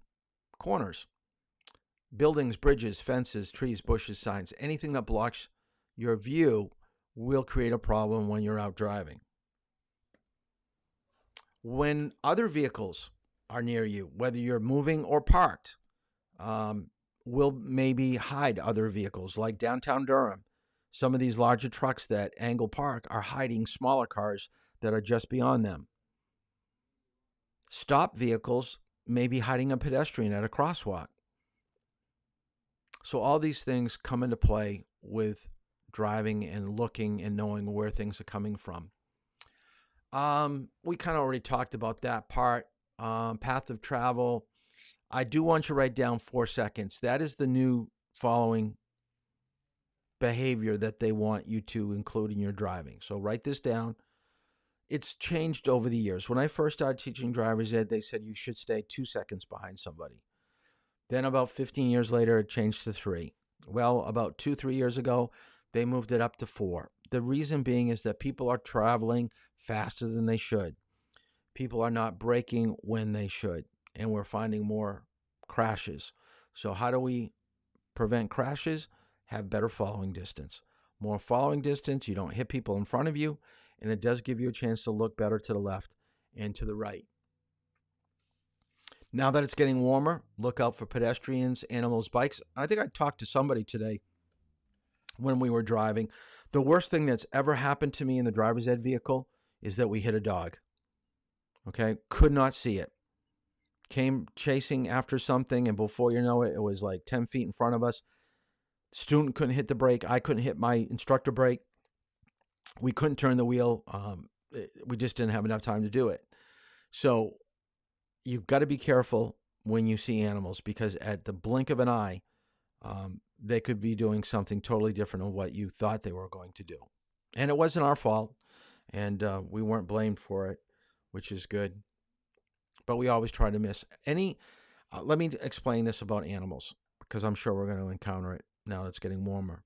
corners. Buildings, bridges, fences, trees, bushes, signs, anything that blocks your view will create a problem when you're out driving. When other vehicles are near you, whether you're moving or parked, will maybe hide other vehicles, like downtown Durham. Some of these larger trucks that angle park are hiding smaller cars that are just beyond them. Stop vehicles may be hiding a pedestrian at a crosswalk. So all these things come into play with driving and looking and knowing where things are coming from. We kind of already talked about that part. Path of travel. I do want you to write down 4 seconds. That is the new following behavior that they want you to include in your driving. So write this down. It's changed over the years. When I first started teaching driver's ed, they said you should stay 2 seconds behind somebody. Then about 15 years later, it changed to 3. Well, about 2-3 years ago, they moved it up to 4. The reason being is that people are traveling faster than they should. People are not braking when they should, and we're finding more crashes. So how do we prevent crashes? Have better following distance. More following distance, you don't hit people in front of you, and it does give you a chance to look better to the left and to the right. Now that it's getting warmer, look out for pedestrians, animals, bikes. I think I talked to somebody today when we were driving. The worst thing that's ever happened to me in the driver's ed vehicle is that we hit a dog. Okay, could not see it. Came chasing after something, and before you know it, it was like 10 feet in front of us. Student couldn't hit the brake. I couldn't hit my instructor brake. We couldn't turn the wheel. We just didn't have enough time to do it. So you've got to be careful when you see animals, because at the blink of an eye, they could be doing something totally different than what you thought they were going to do. And it wasn't our fault, and we weren't blamed for it, which is good. But we always try to miss any. Let me explain this about animals, because I'm sure we're going to encounter it now that it's getting warmer.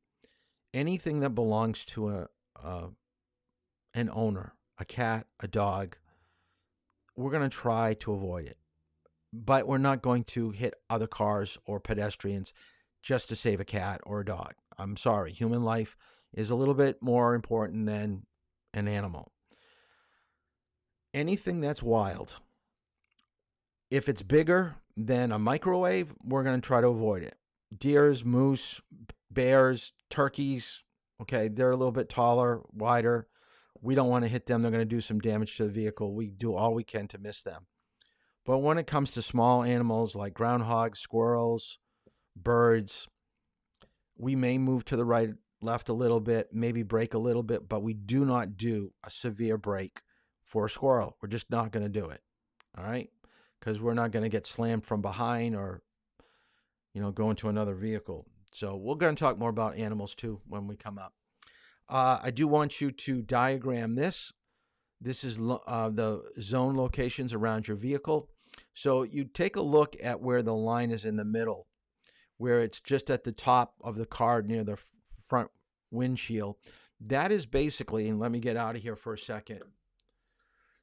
Anything that belongs to an owner, a cat, a dog, we're going to try to avoid it. But we're not going to hit other cars or pedestrians just to save a cat or a dog. I'm sorry. Human life is a little bit more important than an animal. Anything that's wild, if it's bigger than a microwave, we're going to try to avoid it. Deers, moose, bears, turkeys, okay, they're a little bit taller, wider. We don't want to hit them. They're going to do some damage to the vehicle. We do all we can to miss them. But when it comes to small animals like groundhogs, squirrels, birds, we may move to the right, left a little bit, maybe brake a little bit, but we do not do a severe brake for a squirrel. We're just not going to do it, all right? Because we're not going to get slammed from behind or, go into another vehicle. So we're going to talk more about animals too when we come up. I do want you to diagram this. This is the zone locations around your vehicle. So you take a look at where the line is in the middle, where it's just at the top of the car near the front windshield. That is basically, and let me get out of here for a second.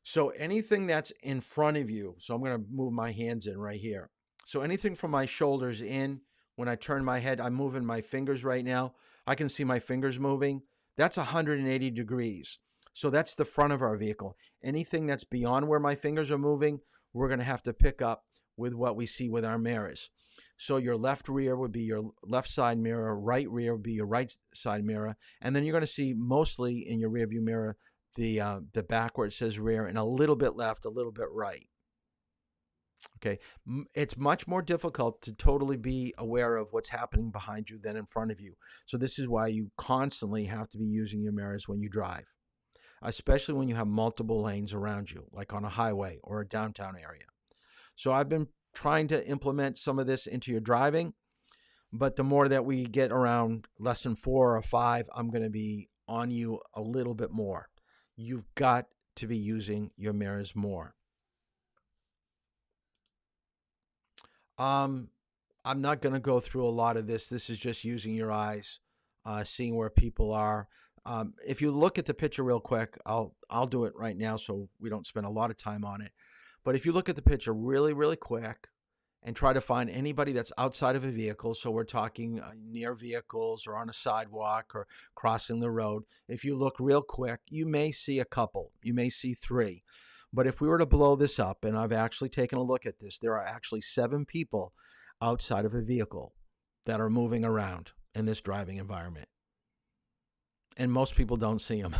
So anything that's in front of you, so I'm going to move my hands in right here. So anything from my shoulders in, when I turn my head, I'm moving my fingers right now. I can see my fingers moving. That's 180 degrees. So that's the front of our vehicle. Anything that's beyond where my fingers are moving, we're going to have to pick up with what we see with our mirrors. So your left rear would be your left side mirror, right rear would be your right side mirror, and then you're going to see mostly in your rear view mirror the back where it says rear, and a little bit left, a little bit right. Okay, it's much more difficult to totally be aware of what's happening behind you than in front of you. So this is why you constantly have to be using your mirrors when you drive, especially when you have multiple lanes around you, like on a highway or a downtown area. So I've been trying to implement some of this into your driving, but the more that we get around lesson 4 or 5, I'm going to be on you a little bit more. You've got to be using your mirrors more. I'm not going to go through a lot of this. This is just using your eyes, seeing where people are. If you look at the picture real quick, I'll do it right now so we don't spend a lot of time on it. But if you look at the picture really, really quick and try to find anybody that's outside of a vehicle, so we're talking near vehicles or on a sidewalk or crossing the road, if you look real quick, you may see a couple, you may see 3. But if we were to blow this up, and I've actually taken a look at this, there are actually 7 people outside of a vehicle that are moving around in this driving environment. And most people don't see them.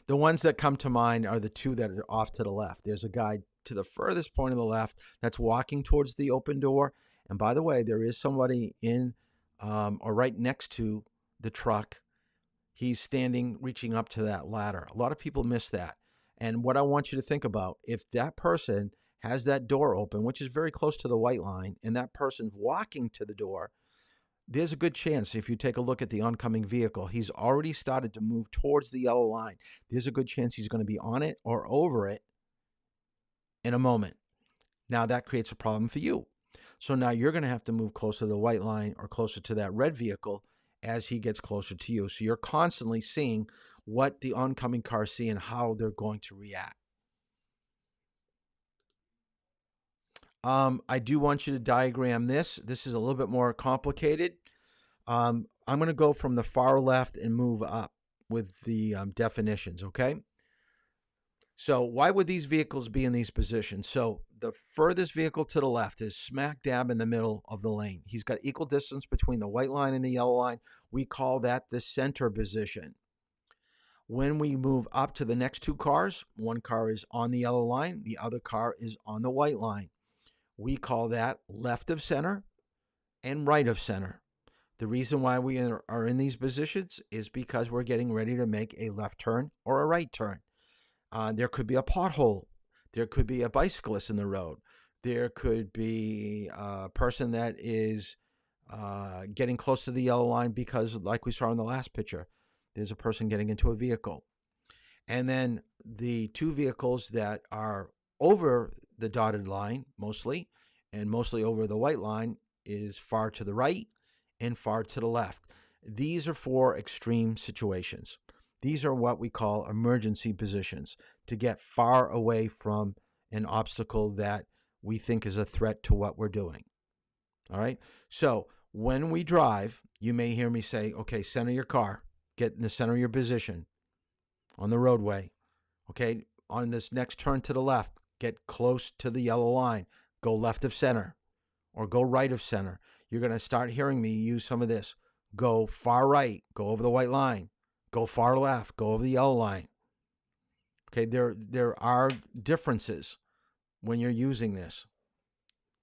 The ones that come to mind are the 2 that are off to the left. There's a guy to the furthest point of the left that's walking towards the open door. And by the way, there is somebody in or right next to the truck. He's standing, reaching up to that ladder. A lot of people miss that. And what I want you to think about, if that person has that door open, which is very close to the white line, and that person's walking to the door, there's a good chance if you take a look at the oncoming vehicle, he's already started to move towards the yellow line. There's a good chance he's going to be on it or over it in a moment. Now that creates a problem for you. So now you're going to have to move closer to the white line or closer to that red vehicle as he gets closer to you. So you're constantly seeing what the oncoming cars see and how they're going to react. I do want you to diagram this. This is a little bit more complicated. I'm going to go from the far left and move up with the definitions, okay? So why would these vehicles be in these positions? So the furthest vehicle to the left is smack dab in the middle of the lane. He's got equal distance between the white line and the yellow line. We call that the center position. When we move up to the next 2 cars, one car is on the yellow line, the other car is on the white line. We call that left of center and right of center. The reason why we are in these positions is because we're getting ready to make a left turn or a right turn. There could be a pothole. There could be a bicyclist in the road. There could be a person that is getting close to the yellow line because, like we saw in the last picture, there's a person getting into a vehicle. And then the 2 vehicles that are over the dotted line mostly, and mostly over the white line, is far to the right and far to the left. These are for extreme situations. These are what we call emergency positions, to get far away from an obstacle that we think is a threat to what we're doing. All right? So when we drive, you may hear me say, okay, center your car. Get in the center of your position on the roadway. Okay? On this next turn to the left, get close to the yellow line. Go left of center or go right of center. You're going to start hearing me use some of this. Go far right. Go over the white line. Go far left. Go over the yellow line. Okay, there are differences when you're using this.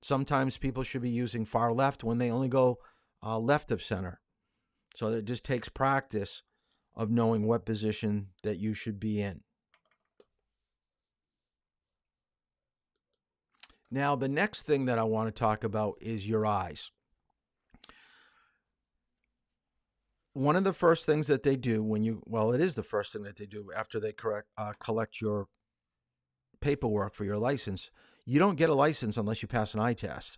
Sometimes people should be using far left when they only go left of center. So it just takes practice of knowing what position that you should be in. Now, the next thing that I want to talk about is your eyes. one of the first things that they do it is the first thing that they do after they collect your paperwork for your license. You don't get a license unless you pass an eye test.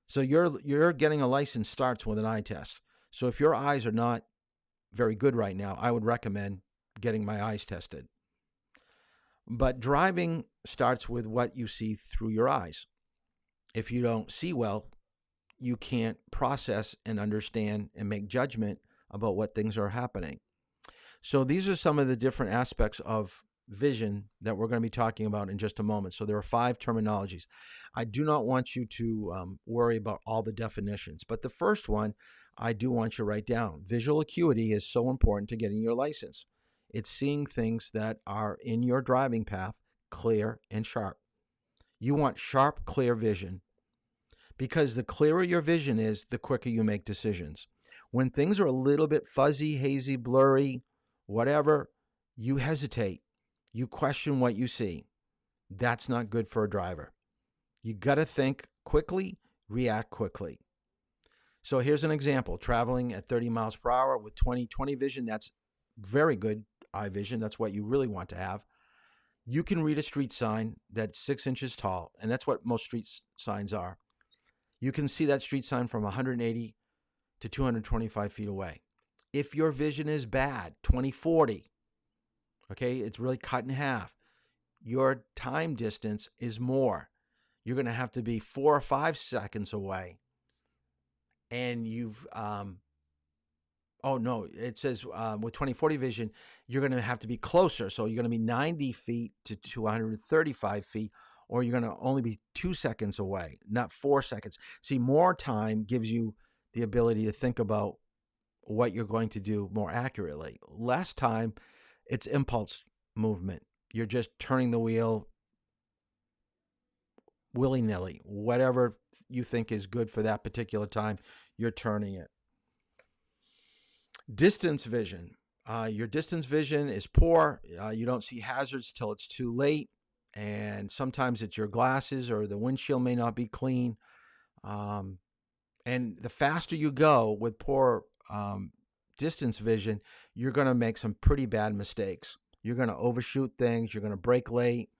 So you're getting a license starts with an eye test. So if your eyes are not very good right now, I would recommend getting my eyes tested. But driving starts with what you see through your eyes. If you don't see well, you can't process and understand and make judgment about what things are happening. So these are some of the different aspects of vision that we're going to be talking about in just a moment. So there are 5 terminologies. I do not want you to worry about all the definitions, but the first one I do want you to write down. Visual acuity is so important to getting your license. It's seeing things that are in your driving path clear and sharp. You want sharp, clear vision, because the clearer your vision is, the quicker you make decisions. When things are a little bit fuzzy, hazy, blurry, whatever, you hesitate. You question what you see. That's not good for a driver. You got to think quickly, react quickly. So here's an example. Traveling at 30 miles per hour with 20/20 vision, that's very good eye vision. That's what you really want to have. You can read a street sign that's 6 inches tall, and that's what most street signs are. You can see that street sign from 180 to 225 feet away. If your vision is bad, 20/40, okay, it's really cut in half. Your time distance is more. You're going to have to be 4 or 5 seconds away. And it says with 20/40 vision, you're going to have to be closer. So you're going to be 90 feet to 235 feet, or you're going to only be 2 seconds away, not 4 seconds. See, more time gives you the ability to think about what you're going to do more accurately. Less time, it's impulse movement. You're just turning the wheel willy-nilly. Whatever you think is good for that particular time, you're turning it. Distance vision. Your distance vision is poor. You don't see hazards till it's too late. And sometimes it's your glasses or the windshield may not be clean. And the faster you go with poor distance vision, you're going to make some pretty bad mistakes. You're going to overshoot things. You're going to brake late,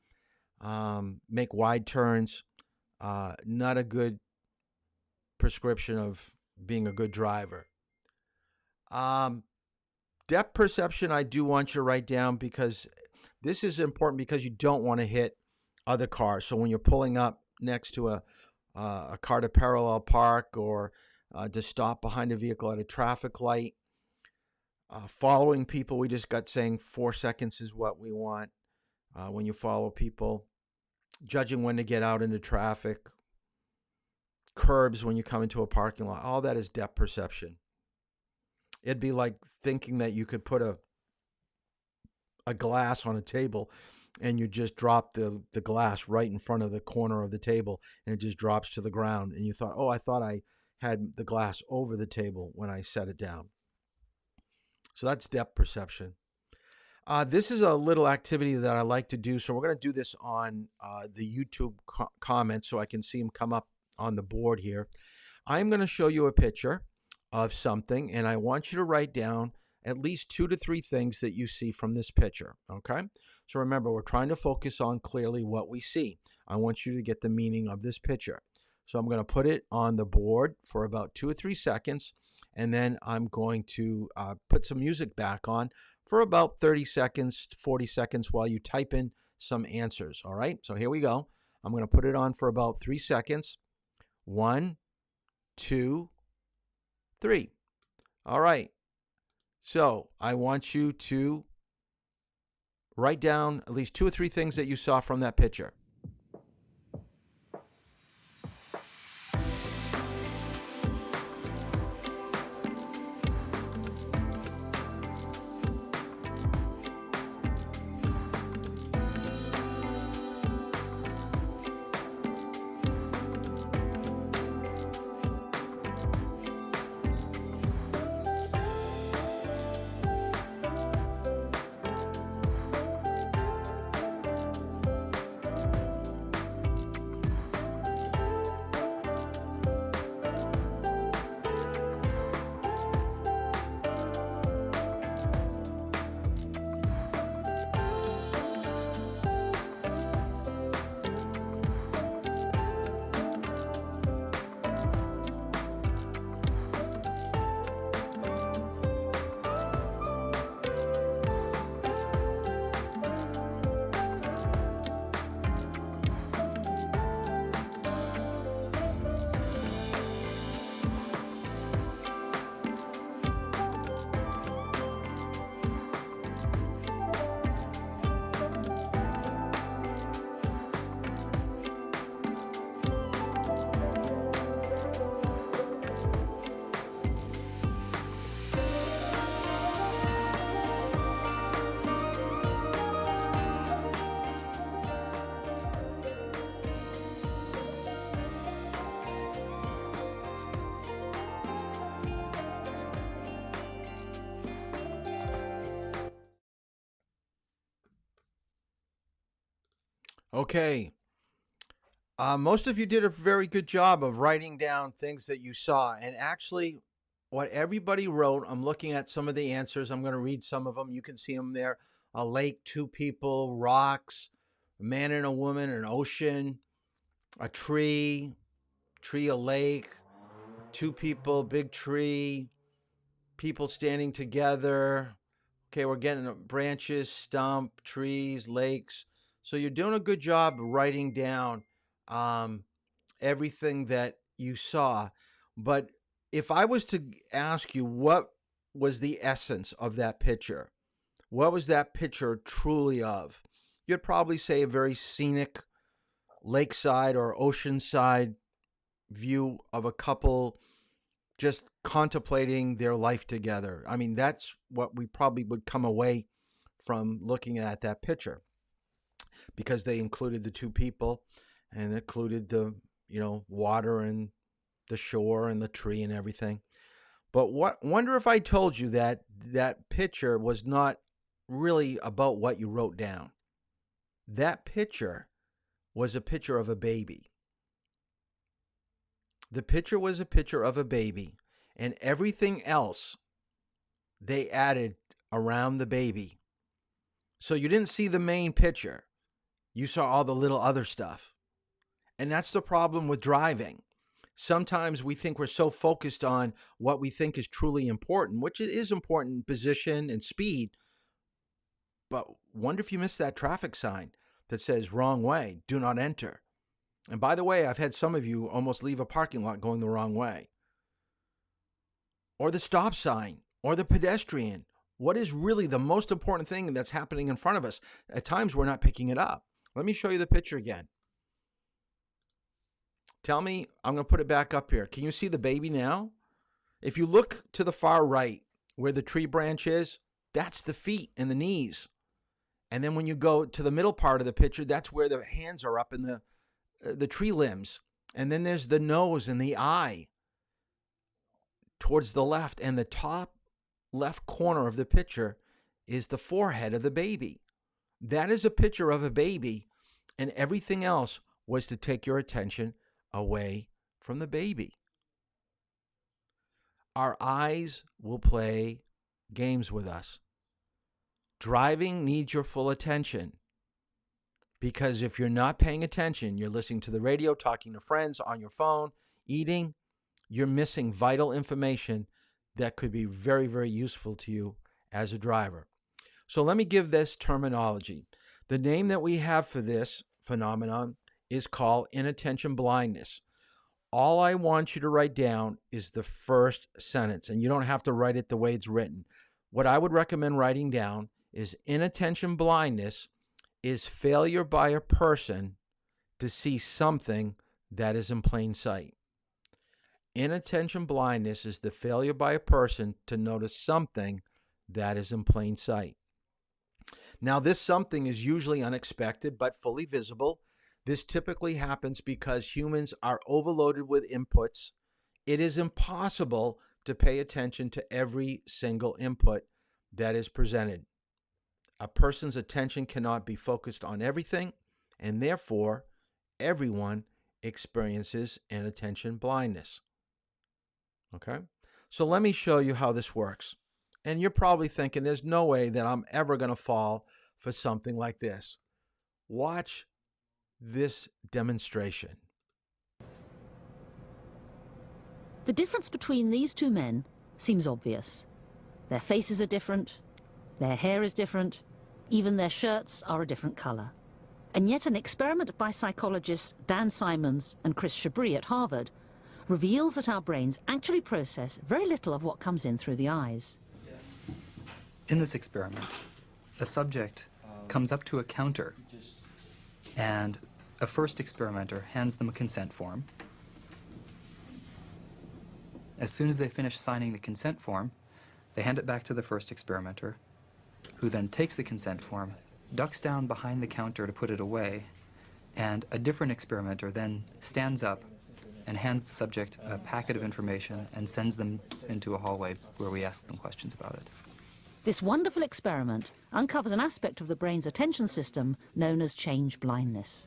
make wide turns. Not a good prescription of being a good driver. Depth perception, I do want you to write down, because this is important, because you don't want to hit other cars. So when you're pulling up next to a car to parallel park, or to stop behind a vehicle at a traffic light, following people, we just got saying 4 seconds is what we want when you follow people. Judging when to get out into traffic, curbs when you come into a parking lot, all that is depth perception. It'd be like thinking that you could put a glass on a table and you just drop the glass right in front of the corner of the table, and it just drops to the ground, and you thought, oh, I thought I had the glass over the table when I set it down. So that's depth perception. This is a little activity that I like to do. So we're going to do this on the YouTube comments so I can see them come up on the board here. I'm going to show you a picture of something, and I want you to write down at least 2 to 3 things that you see from this picture, okay? So remember, we're trying to focus on clearly what we see. I want you to get the meaning of this picture. So I'm going to put it on the board for about 2 or 3 seconds, and then I'm going to put some music back on for about 30 seconds, 40 seconds while you type in some answers, all right? So here we go. I'm going to put it on for about 3 seconds. 1, 2, 3. All right. So I want you to write down at least 2 or 3 things that you saw from that picture. Okay. Most of you did a very good job of writing down things that you saw. And actually, what everybody wrote, I'm looking at some of the answers. I'm going to read some of them. You can see them there. A lake, two people, rocks, a man and a woman, an ocean, a tree, a lake, two people, big tree, people standing together. Okay, we're getting branches, stump, trees, lakes. So you're doing a good job writing down everything that you saw. But if I was to ask you what was the essence of that picture, what was that picture truly of? You'd probably say a very scenic lakeside or oceanside view of a couple just contemplating their life together. I mean, that's what we probably would come away from looking at that picture, because they included the two people and included the, water and the shore and the tree and everything. But wonder if I told you that that picture was not really about what you wrote down. That picture was a picture of a baby. The picture was a picture of a baby, and everything else they added around the baby. So you didn't see the main picture. You saw all the little other stuff. And that's the problem with driving. Sometimes we think we're so focused on what we think is truly important, which it is important, position and speed. But wonder if you missed that traffic sign that says wrong way, do not enter. And by the way, I've had some of you almost leave a parking lot going the wrong way. Or the stop sign, or the pedestrian. What is really the most important thing that's happening in front of us? At times we're not picking it up. Let me show you the picture again. Tell me, I'm going to put it back up here. Can you see the baby now? If you look to the far right, where the tree branch is, that's the feet and the knees. And then when you go to the middle part of the picture, that's where the hands are up in the tree limbs. And then there's the nose and the eye towards the left. And the top left corner of the picture is the forehead of the baby. That is a picture of a baby, and everything else was to take your attention away from the baby. Our eyes will play games with us. Driving needs your full attention, because if you're not paying attention, you're listening to the radio, talking to friends, on your phone, eating, you're missing vital information that could be very, very useful to you as a driver. So let me give this terminology. The name that we have for this phenomenon is called inattention blindness. All I want you to write down is the first sentence, and you don't have to write it the way it's written. What I would recommend writing down is inattention blindness is failure by a person to see something that is in plain sight. Inattention blindness is the failure by a person to notice something that is in plain sight. Now, this something is usually unexpected but fully visible. This typically happens because humans are overloaded with inputs. It is impossible to pay attention to every single input that is presented. A person's attention cannot be focused on everything, and therefore, everyone experiences inattention blindness. Okay? So let me show you how this works. And you're probably thinking, there's no way that I'm ever going to fall for something like this. Watch this demonstration. The difference between these two men seems obvious. Their faces are different, their hair is different, even their shirts are a different color. And yet an experiment by psychologists Dan Simons and Chris Chabris at Harvard reveals that our brains actually process very little of what comes in through the eyes. In this experiment, a subject comes up to a counter, and a first experimenter hands them a consent form. As soon as they finish signing the consent form, they hand it back to the first experimenter, who then takes the consent form, ducks down behind the counter to put it away, and a different experimenter then stands up and hands the subject a packet of information and sends them into a hallway where we ask them questions about it. This wonderful experiment uncovers an aspect of the brain's attention system known as change blindness.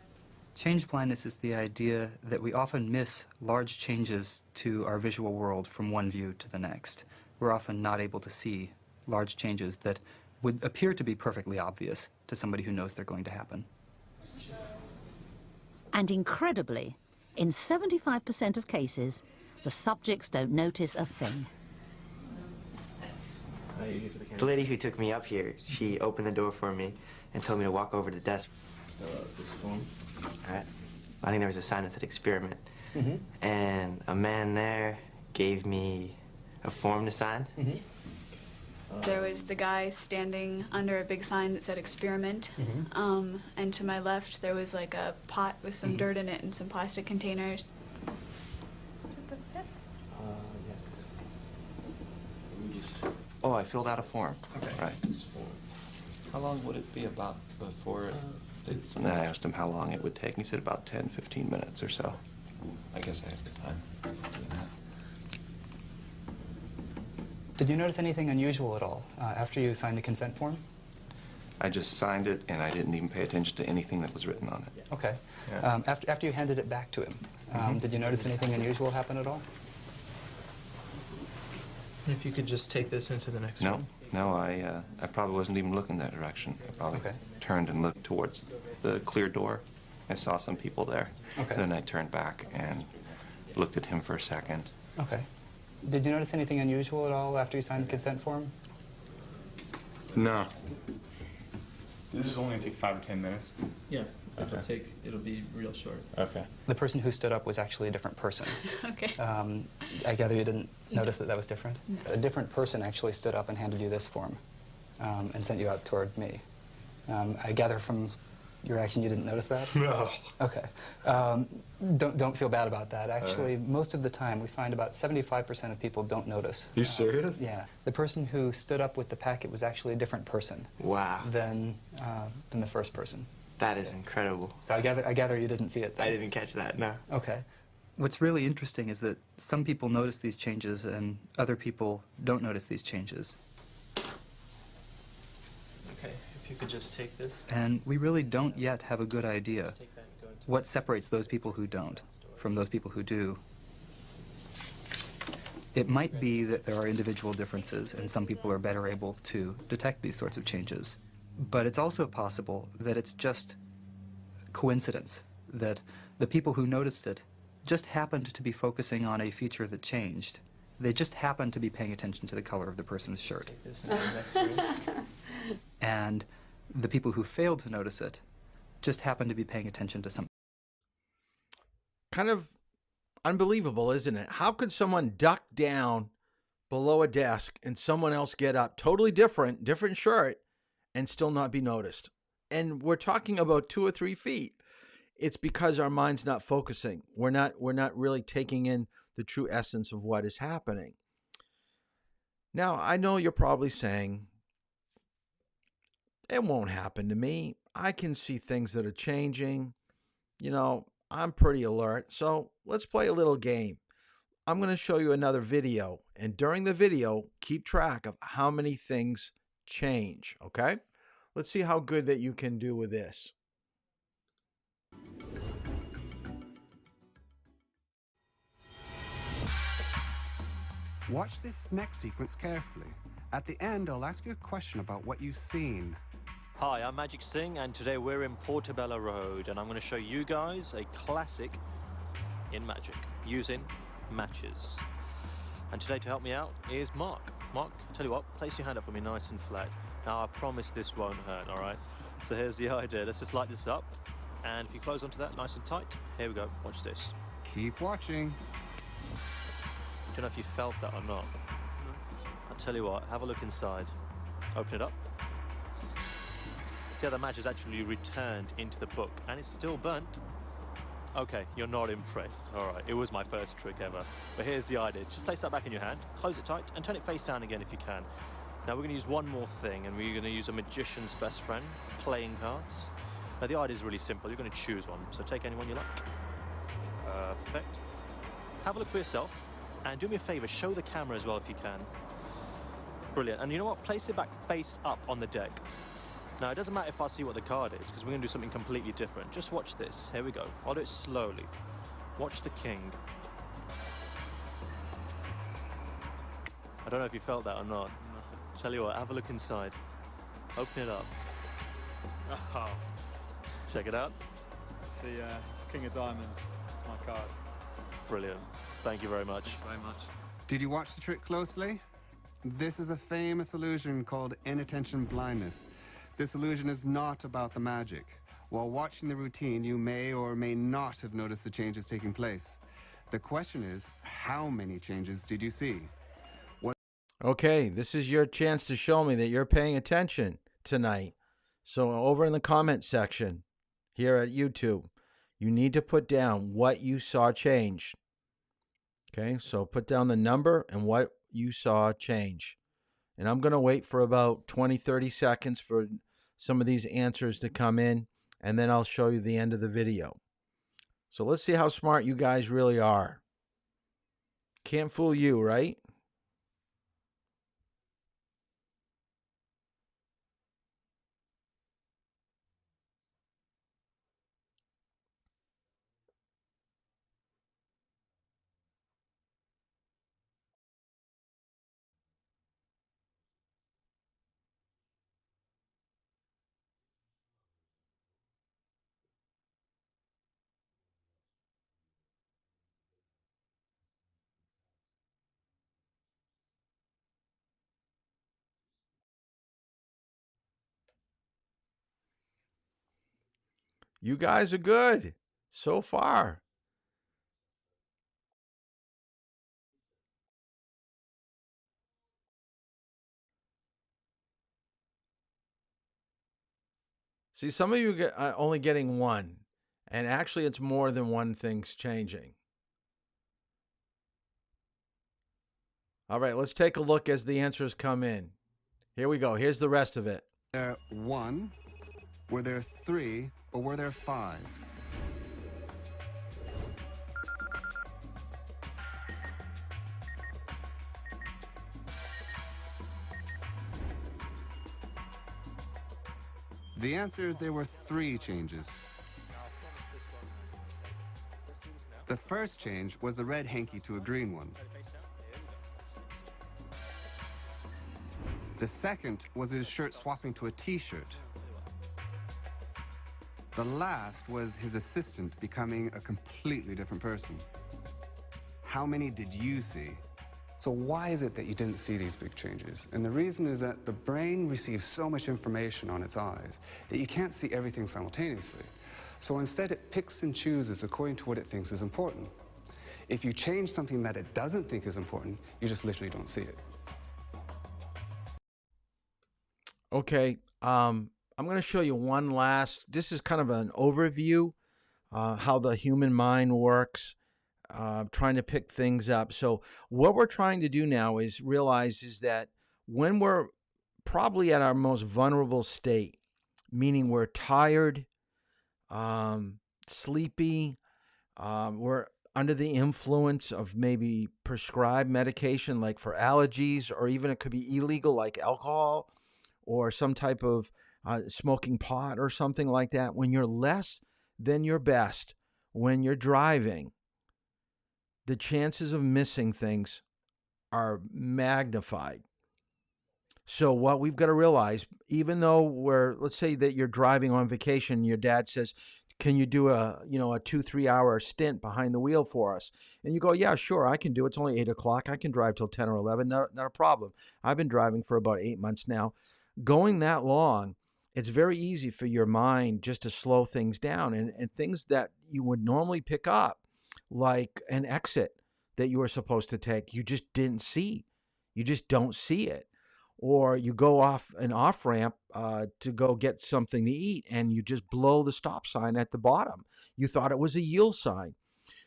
Change blindness is the idea that we often miss large changes to our visual world from one view to the next. We're often not able to see large changes that would appear to be perfectly obvious to somebody who knows they're going to happen. And incredibly, in 75% of cases, the subjects don't notice a thing. The lady who took me up here, she opened the door for me and told me to walk over to the desk. This form. All right. I think there was a sign that said experiment. And a man there gave me a form to sign. There was the guy standing under a big sign that said experiment. And to my left, there was like a pot with some dirt in it and some plastic containers. Is it the fifth? Yes. Oh, I filled out a form. Okay. Right. This form. How long would it be about before it? And I asked him how long it would take. He said about 10, 15 minutes or so. I guess I have the time to do that. Did you notice anything unusual at all after you signed the consent form? I just signed it, and I didn't even pay attention to anything that was written on it. Okay. Yeah. After you handed it back to him, did you notice anything unusual happen at all? If you could just take this into the next No, one. no, I probably wasn't even looking that direction. I probably turned and looked towards the clear door. I saw some people there. Okay. Then I turned back and looked at him for a second. Okay. Did you notice anything unusual at all after you signed the consent form? No. This is only gonna take 5 or 10 minutes. Yeah, Okay. it'll be real short. Okay. The person who stood up was actually a different person. Okay. I gather you didn't notice that that was different? No. A different person actually stood up and handed you this form and sent you out toward me. I gather from your action you didn't notice that? No. Okay. Don't feel bad about that. Actually, most of the time, we find about 75% of people don't notice. You serious? Yeah. The person who stood up with the packet was actually a different person Wow. than the first person. That is incredible. So I gather you didn't see it then. I didn't catch that, no. Okay. What's really interesting is that some people notice these changes and other people don't notice these changes. Okay, if you could just take this. And we really don't yet have a good idea what separates those people who don't from those people who do. It might be that there are individual differences and some people are better able to detect these sorts of changes. But it's also possible that it's just coincidence, that the people who noticed it just happened to be focusing on a feature that changed. They just happened to be paying attention to the color of the person's shirt. Take this into the next room. And the people who failed to notice it just happened to be paying attention to something. Kind of unbelievable, isn't it? How could someone duck down below a desk and someone else get up, totally different shirt, and still not be noticed? And we're talking about 2 or 3 feet. It's because our mind's not focusing. We're not really taking in the true essence of what is happening. Now, I know you're probably saying, it won't happen to me. I can see things that are changing. You know, I'm pretty alert. So let's play a little game. I'm going to show you another video. And during the video, keep track of how many things change, okay? Let's see how good that you can do with this. Watch this next sequence carefully. At the end, I'll ask you a question about what you've seen. Hi, I'm Magic Singh, and today we're in Portobello Road, and I'm going to show you guys a classic in magic, using matches. And today to help me out is Mark. Mark, tell you what, place your hand up for me nice and flat. Now, I promise this won't hurt, all right? So here's the idea. Let's just light this up, and if you close onto that nice and tight, here we go. Watch this. Keep watching. Don't know if you felt that or not. I'll tell you what, have a look inside. Open it up. See how the match is actually returned into the book, and it's still burnt. Okay, you're not impressed. All right, it was my first trick ever. But here's the idea. Just place that back in your hand, close it tight, and turn it face down again if you can. Now we're going to use one more thing, and we're going to use a magician's best friend, playing cards. Now the idea is really simple. You're going to choose one, so take anyone you like. Perfect. Have a look for yourself, and do me a favor, show the camera as well if you can. Brilliant. And you know what? Place it back face up on the deck. Now, it doesn't matter if I see what the card is, because we're going to do something completely different. Just watch this. Here we go. I'll do it slowly. Watch the king. I don't know if you felt that or not. Tell you what, have a look inside. Open it up. Oh. Check it out. It's the King of Diamonds. It's my card. Brilliant. Thank you very much. Very much. Did you watch the trick closely? This is a famous illusion called Inattention Blindness. This illusion is not about the magic. While watching the routine, you may or may not have noticed the changes taking place. The question is, how many changes did you see? Okay, this is your chance to show me that you're paying attention tonight. So over in the comment section here at YouTube, you need to put down what you saw change. Okay, so put down the number and what you saw change. And I'm going to wait for about 20-30 seconds for some of these answers to come in, and then I'll show you the end of the video. So let's see how smart you guys really are. Can't fool you, right? You guys are good so far. See, some of you are only getting one, and actually it's more than one thing's changing. All right, let's take a look as the answers come in. Here we go. Here's the rest of it. There one? Were there three? Or were there five? The answer is there were three changes. The first change was the red hanky to a green one. The second was his shirt swapping to a t-shirt. The last was his assistant becoming a completely different person. How many did you see? So why is it that you didn't see these big changes? And the reason is that the brain receives so much information on its eyes that you can't see everything simultaneously. So instead it picks and chooses according to what it thinks is important. If you change something that it doesn't think is important, you just literally don't see it. Okay, I'm going to show you one last, this is kind of an overview, how the human mind works, trying to pick things up. So what we're trying to do now is realize is that when we're probably at our most vulnerable state, meaning we're tired, sleepy, we're under the influence of maybe prescribed medication like for allergies, or even it could be illegal like alcohol or some type of smoking pot or something like that. When you're less than your best, when you're driving, the chances of missing things are magnified. So what we've got to realize, even though let's say that you're driving on vacation, your dad says, can you do a 2-3 hour stint behind the wheel for us? And you go, yeah, sure, I can do it. It's only 8 o'clock. I can drive till 10 or 11. Not a problem. I've been driving for about 8 months now. Going that long, it's very easy for your mind just to slow things down, and things that you would normally pick up, like an exit that you were supposed to take, you just didn't see. You just don't see it. Or you go off an off-ramp to go get something to eat, and you just blow the stop sign at the bottom. You thought it was a yield sign.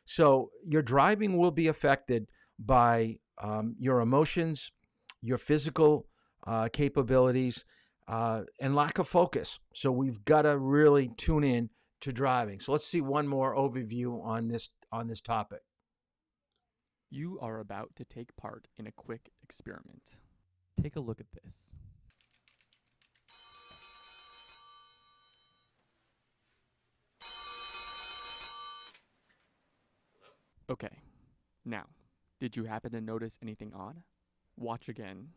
So your driving will be affected by your emotions, your physical capabilities, and lack of focus. So we've got to really tune in to driving. So let's see one more overview on this topic. You are about to take part in a quick experiment. Take a look at this. Okay, now, did you happen to notice anything odd? Watch again.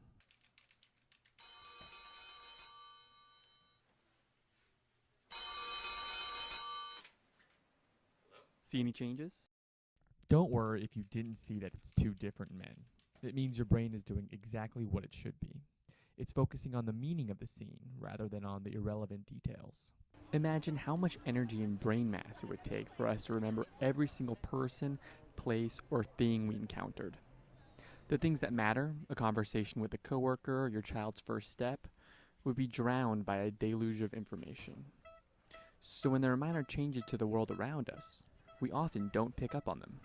See any changes? Don't worry if you didn't see that it's two different men. It means your brain is doing exactly what it should be. It's focusing on the meaning of the scene rather than on the irrelevant details. Imagine how much energy and brain mass it would take for us to remember every single person, place, or thing we encountered. The things that matter, a conversation with a coworker, your child's first step, would be drowned by a deluge of information. So when there are minor changes to the world around us, we often don't pick up on them.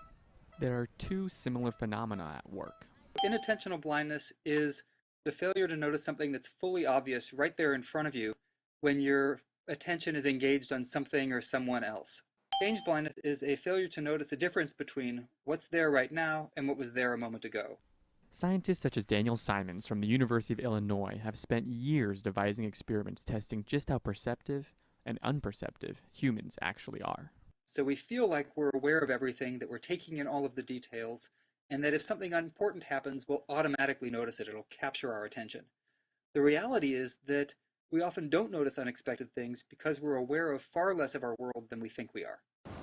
There are two similar phenomena at work. Inattentional blindness is the failure to notice something that's fully obvious right there in front of you when your attention is engaged on something or someone else. Change blindness is a failure to notice a difference between what's there right now and what was there a moment ago. Scientists such as Daniel Simons from the University of Illinois have spent years devising experiments testing just how perceptive and unperceptive humans actually are. So we feel like we're aware of everything, that we're taking in all of the details, and that if something important happens, we'll automatically notice it. It'll capture our attention. The reality is that we often don't notice unexpected things because we're aware of far less of our world than we think we are.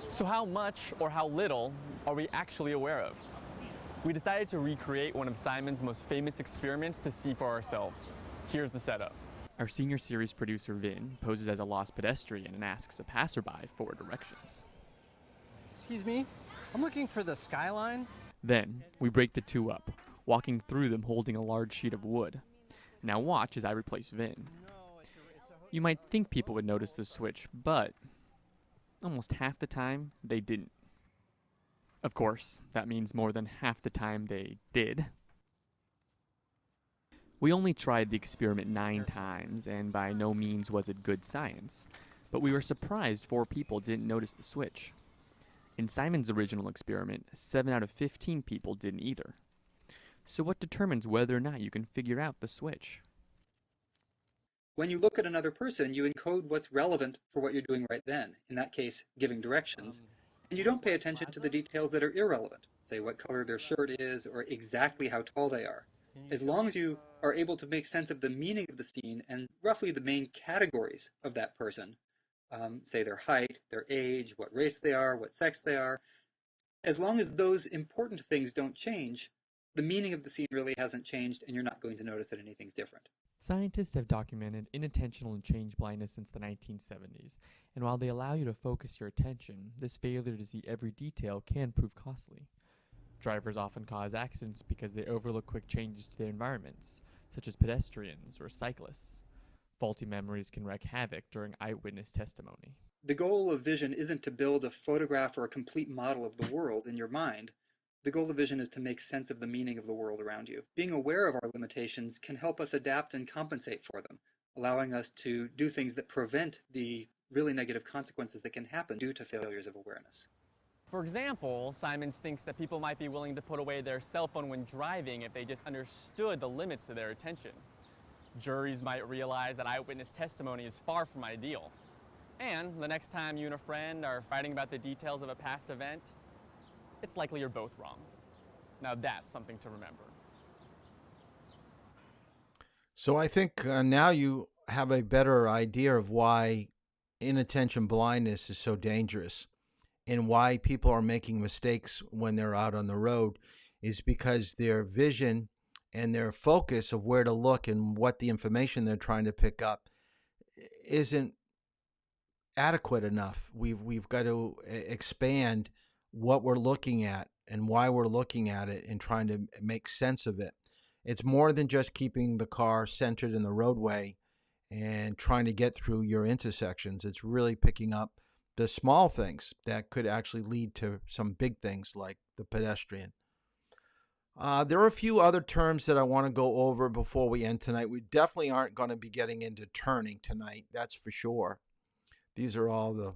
So how much or how little are we actually aware of? We decided to recreate one of Simon's most famous experiments to see for ourselves. Here's the setup. Our senior series producer, Vin, poses as a lost pedestrian and asks a passerby for directions. Excuse me? I'm looking for the skyline. Then, we break the two up, walking through them holding a large sheet of wood. Now watch as I replace Vin. You might think people would notice the switch, but almost half the time, they didn't. Of course, that means more than half the time they did. We only tried the experiment 9 times, and by no means was it good science, but we were surprised 4 people didn't notice the switch. In Simon's original experiment, 7 out of 15 people didn't either. So what determines whether or not you can figure out the switch? When you look at another person, you encode what's relevant for what you're doing right then, in that case, giving directions, and you don't pay attention to the details that are irrelevant, say what color their shirt is or exactly how tall they are. As long as you are able to make sense of the meaning of the scene and roughly the main categories of that person, say their height, their age, what race they are, what sex they are, as long as those important things don't change, the meaning of the scene really hasn't changed and you're not going to notice that anything's different. Scientists have documented inattentional and change blindness since the 1970s, and while they allow you to focus your attention, this failure to see every detail can prove costly. Drivers often cause accidents because they overlook quick changes to their environments, such as pedestrians or cyclists. Faulty memories can wreak havoc during eyewitness testimony. The goal of vision isn't to build a photograph or a complete model of the world in your mind. The goal of vision is to make sense of the meaning of the world around you. Being aware of our limitations can help us adapt and compensate for them, allowing us to do things that prevent the really negative consequences that can happen due to failures of awareness. For example, Simons thinks that people might be willing to put away their cell phone when driving if they just understood the limits to their attention. Juries might realize that eyewitness testimony is far from ideal. And the next time you and a friend are fighting about the details of a past event, it's likely you're both wrong. Now that's something to remember. So I think now you have a better idea of why inattention blindness is so dangerous and why people are making mistakes when they're out on the road is because their vision and their focus of where to look and what the information they're trying to pick up isn't adequate enough. We've got to expand what we're looking at and why we're looking at it and trying to make sense of it. It's more than just keeping the car centered in the roadway and trying to get through your intersections. It's really picking up the small things that could actually lead to some big things like the pedestrian. There are a few other terms that I want to go over before we end tonight. We definitely aren't going to be getting into turning tonight, that's for sure. These are all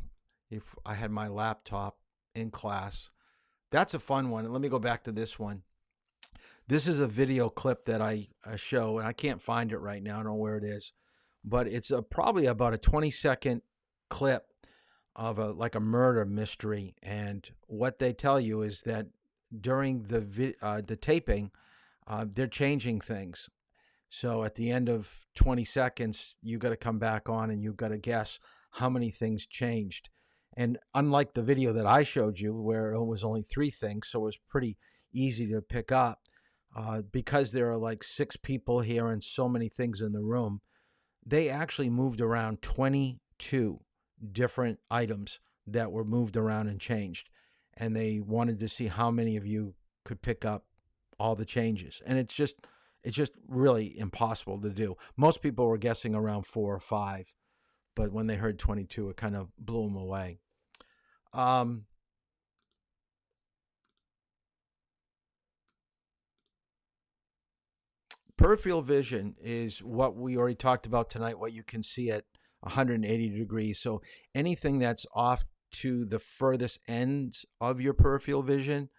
if I had my laptop in class. That's a fun one. And let me go back to this one. This is a video clip that I show, and I can't find it right now. I don't know where it is, but it's probably about a 20-second clip of like a murder mystery. And what they tell you is that during the taping, they're changing things. So at the end of 20 seconds, you got to come back on and you've got to guess how many things changed. And unlike the video that I showed you, where it was only 3 things, so it was pretty easy to pick up, because there are like 6 people here and so many things in the room, they actually moved around 22 different items that were moved around and changed. And they wanted to see how many of you could pick up all the changes. And it's just really impossible to do. Most people were guessing around 4 or 5, but when they heard 22, it kind of blew them away. Peripheral vision is what we already talked about tonight, what you can see at 180 degrees. So anything that's off to the furthest ends of your peripheral vision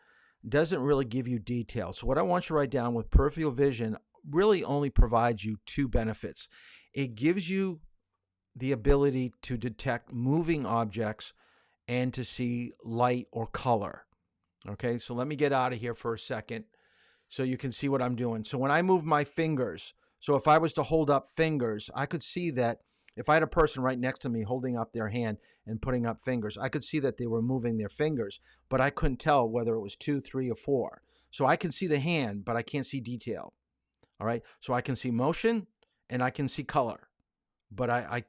doesn't really give you detail. So what I want you to write down with peripheral vision really only provides you 2 benefits. It gives you the ability to detect moving objects and to see light or color. Okay, so let me get out of here for a second so you can see what I'm doing. So when I move my fingers, so if I was to hold up fingers, I could see that if I had a person right next to me holding up their hand and putting up fingers, I could see that they were moving their fingers, but I couldn't tell whether it was 2, 3, or 4. So I can see the hand, but I can't see detail. All right, so I can see motion and I can see color, but I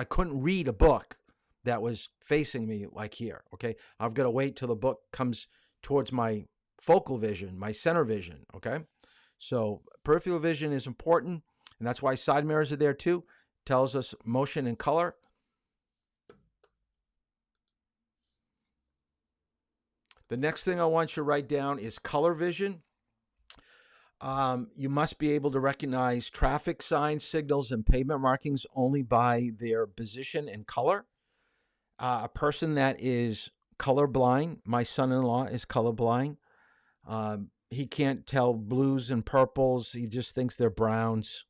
couldn't read a book that was facing me like here. Okay, I've got to wait till the book comes towards my focal vision, my center vision. Okay, so peripheral vision is important, and that's why side mirrors are there too. Tells us motion and color. The next thing I want you to write down is color vision. You must be able to recognize traffic signs, signals, and pavement markings only by their position and color. A person that is colorblind, my son-in-law is colorblind. He can't tell blues and purples. He just thinks they're browns,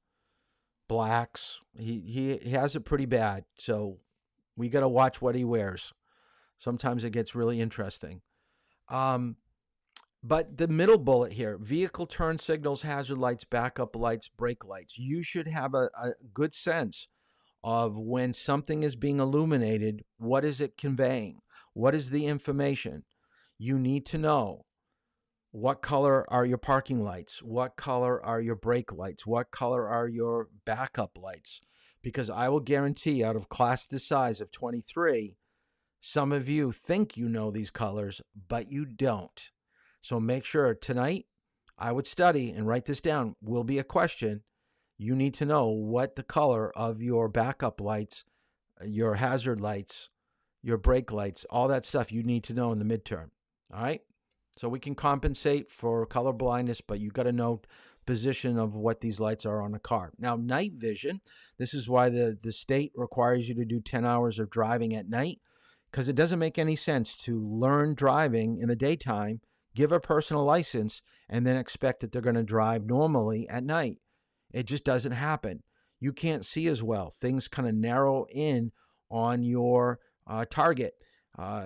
blacks. He has it pretty bad. So we got to watch what he wears. Sometimes it gets really interesting. But the middle bullet here, vehicle turn signals, hazard lights, backup lights, brake lights. You should have a good sense of when something is being illuminated, what is it conveying? What is the information? You need to know what color are your parking lights? What color are your brake lights? What color are your backup lights? Because I will guarantee out of class this size of 23, some of you think you know these colors, but you don't. So make sure tonight, I would study and write this down, will be a question. You need to know what the color of your backup lights, your hazard lights, your brake lights, all that stuff you need to know in the midterm. All right? So we can compensate for color blindness, but you got to know position of what these lights are on a car. Now, night vision, this is why the state requires you to do 10 hours of driving at night, because it doesn't make any sense to learn driving in the daytime, give a person a license, and then expect that they're going to drive normally at night. It just doesn't happen. You can't see as well. Things kind of narrow in on your target.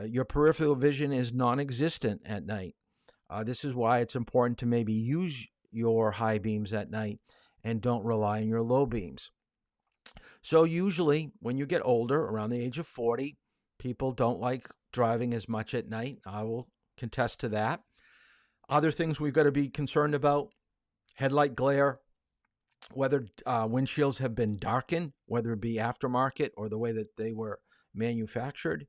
Your peripheral vision is non-existent at night. This is why it's important to maybe use your high beams at night and don't rely on your low beams. So usually when you get older, around the age of 40, people don't like driving as much at night. I will contest to that. Other things we've got to be concerned about, headlight glare, whether windshields have been darkened, whether it be aftermarket or the way that they were manufactured.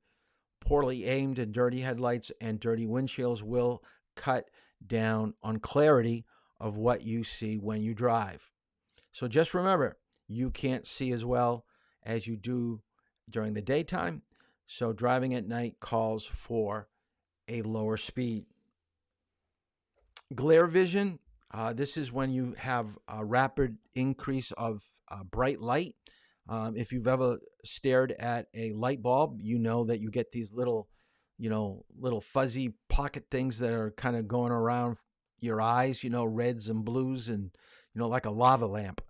Poorly aimed and dirty headlights and dirty windshields will cut down on clarity of what you see when you drive. So just remember, you can't see as well as you do during the daytime. So driving at night calls for a lower speed. Glare vision, this is when you have a rapid increase of bright light. If you've ever stared at a light bulb, you know that you get these little fuzzy pocket things that are kind of going around your eyes, reds and blues and, like a lava lamp.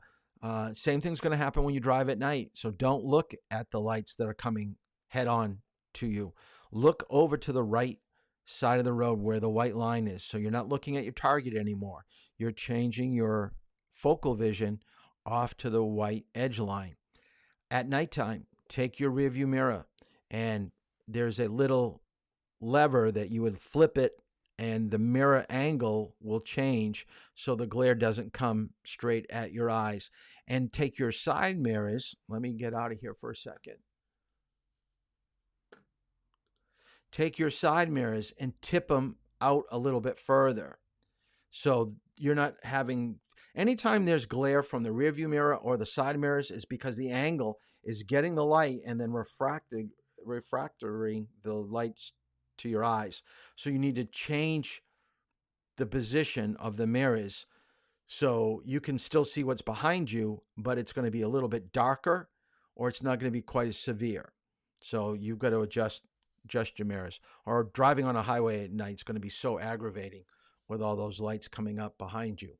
Same thing's going to happen when you drive at night. So don't look at the lights that are coming head on to you. Look over to the right side of the road where the white line is. So you're not looking at your target anymore. You're changing your focal vision off to the white edge line. At nighttime, take your rearview mirror, and there's a little lever that you would flip it, and the mirror angle will change so the glare doesn't come straight at your eyes. And take your side mirrors. Let me get out of here for a second. Take your side mirrors and tip them out a little bit further. So you're not having, anytime there's glare from the rearview mirror or the side mirrors, is because the angle is getting the light and then refractoring the lights to your eyes. So you need to change the position of the mirrors so you can still see what's behind you, but it's going to be a little bit darker, or it's not going to be quite as severe. So you've got to adjust your mirrors. Or driving on a highway at night is going to be so aggravating with all those lights coming up behind you.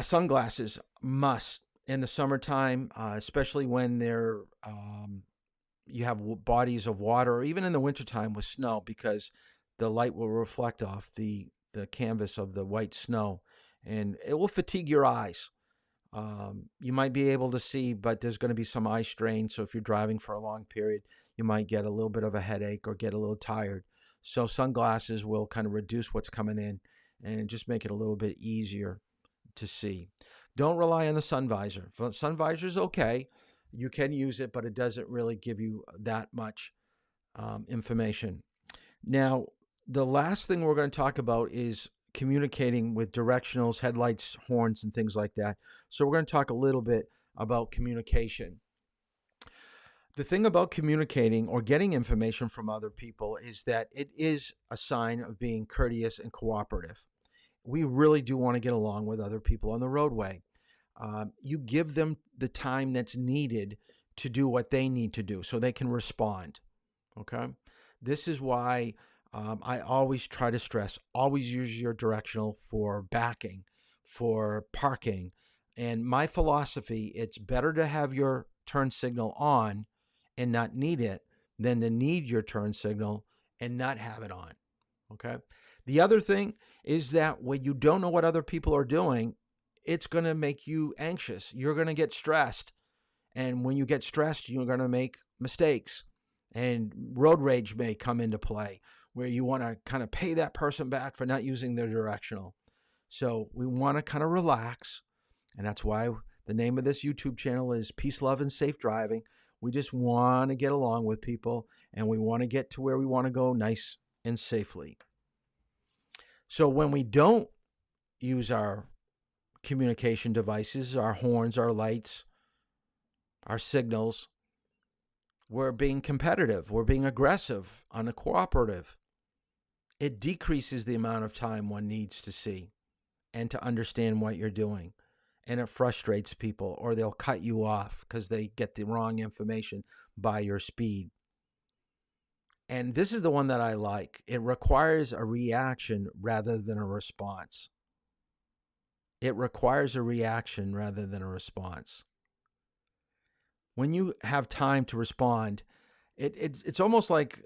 Sunglasses must in the summertime, especially when you have bodies of water, or even in the wintertime with snow, because the light will reflect off the canvas of the white snow, and it will fatigue your eyes. You might be able to see, but there's going to be some eye strain. So if you're driving for a long period, you might get a little bit of a headache or get a little tired. So sunglasses will kind of reduce what's coming in and just make it a little bit easier to see. Don't rely on the sun visor. Sun visor is okay. You can use it, but it doesn't really give you that much information. Now, the last thing we're going to talk about is communicating with directionals, headlights, horns, and things like that. So we're going to talk a little bit about communication. The thing about communicating or getting information from other people is that it is a sign of being courteous and cooperative. We really do want to get along with other people on the roadway. You give them the time that's needed to do what they need to do so they can respond. Okay? This is why I always try to stress, always use your directional for backing, for parking. And my philosophy, it's better to have your turn signal on and not need it than to need your turn signal and not have it on. Okay? The other thing is that when you don't know what other people are doing, it's going to make you anxious. You're going to get stressed. And when you get stressed, you're going to make mistakes. And road rage may come into play, where you want to kind of pay that person back for not using their directional. So we want to kind of relax. And that's why the name of this YouTube channel is Peace, Love, and Safe Driving. We just want to get along with people, and we want to get to where we want to go nice and safely. So when we don't use our communication devices, our horns, our lights, our signals, we're being competitive, we're being aggressive, uncooperative. It decreases the amount of time one needs to see and to understand what you're doing. And it frustrates people, or they'll cut you off because they get the wrong information by your speed. And this is the one that I like. It requires a reaction rather than a response. It requires a reaction rather than a response. When you have time to respond, it's almost like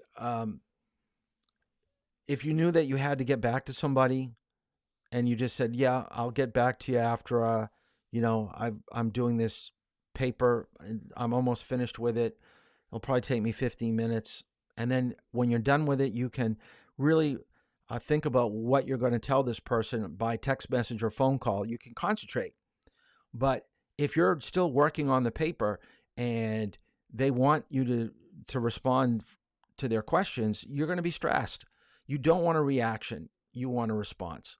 if you knew that you had to get back to somebody and you just said, yeah, I'll get back to you after, I'm doing this paper. I'm almost finished with it. It'll probably take me 15 minutes. And then when you're done with it, you can really think about what you're going to tell this person by text message or phone call. You can concentrate. But if you're still working on the paper and they want you to respond to their questions, you're going to be stressed. You don't want a reaction. You want a response.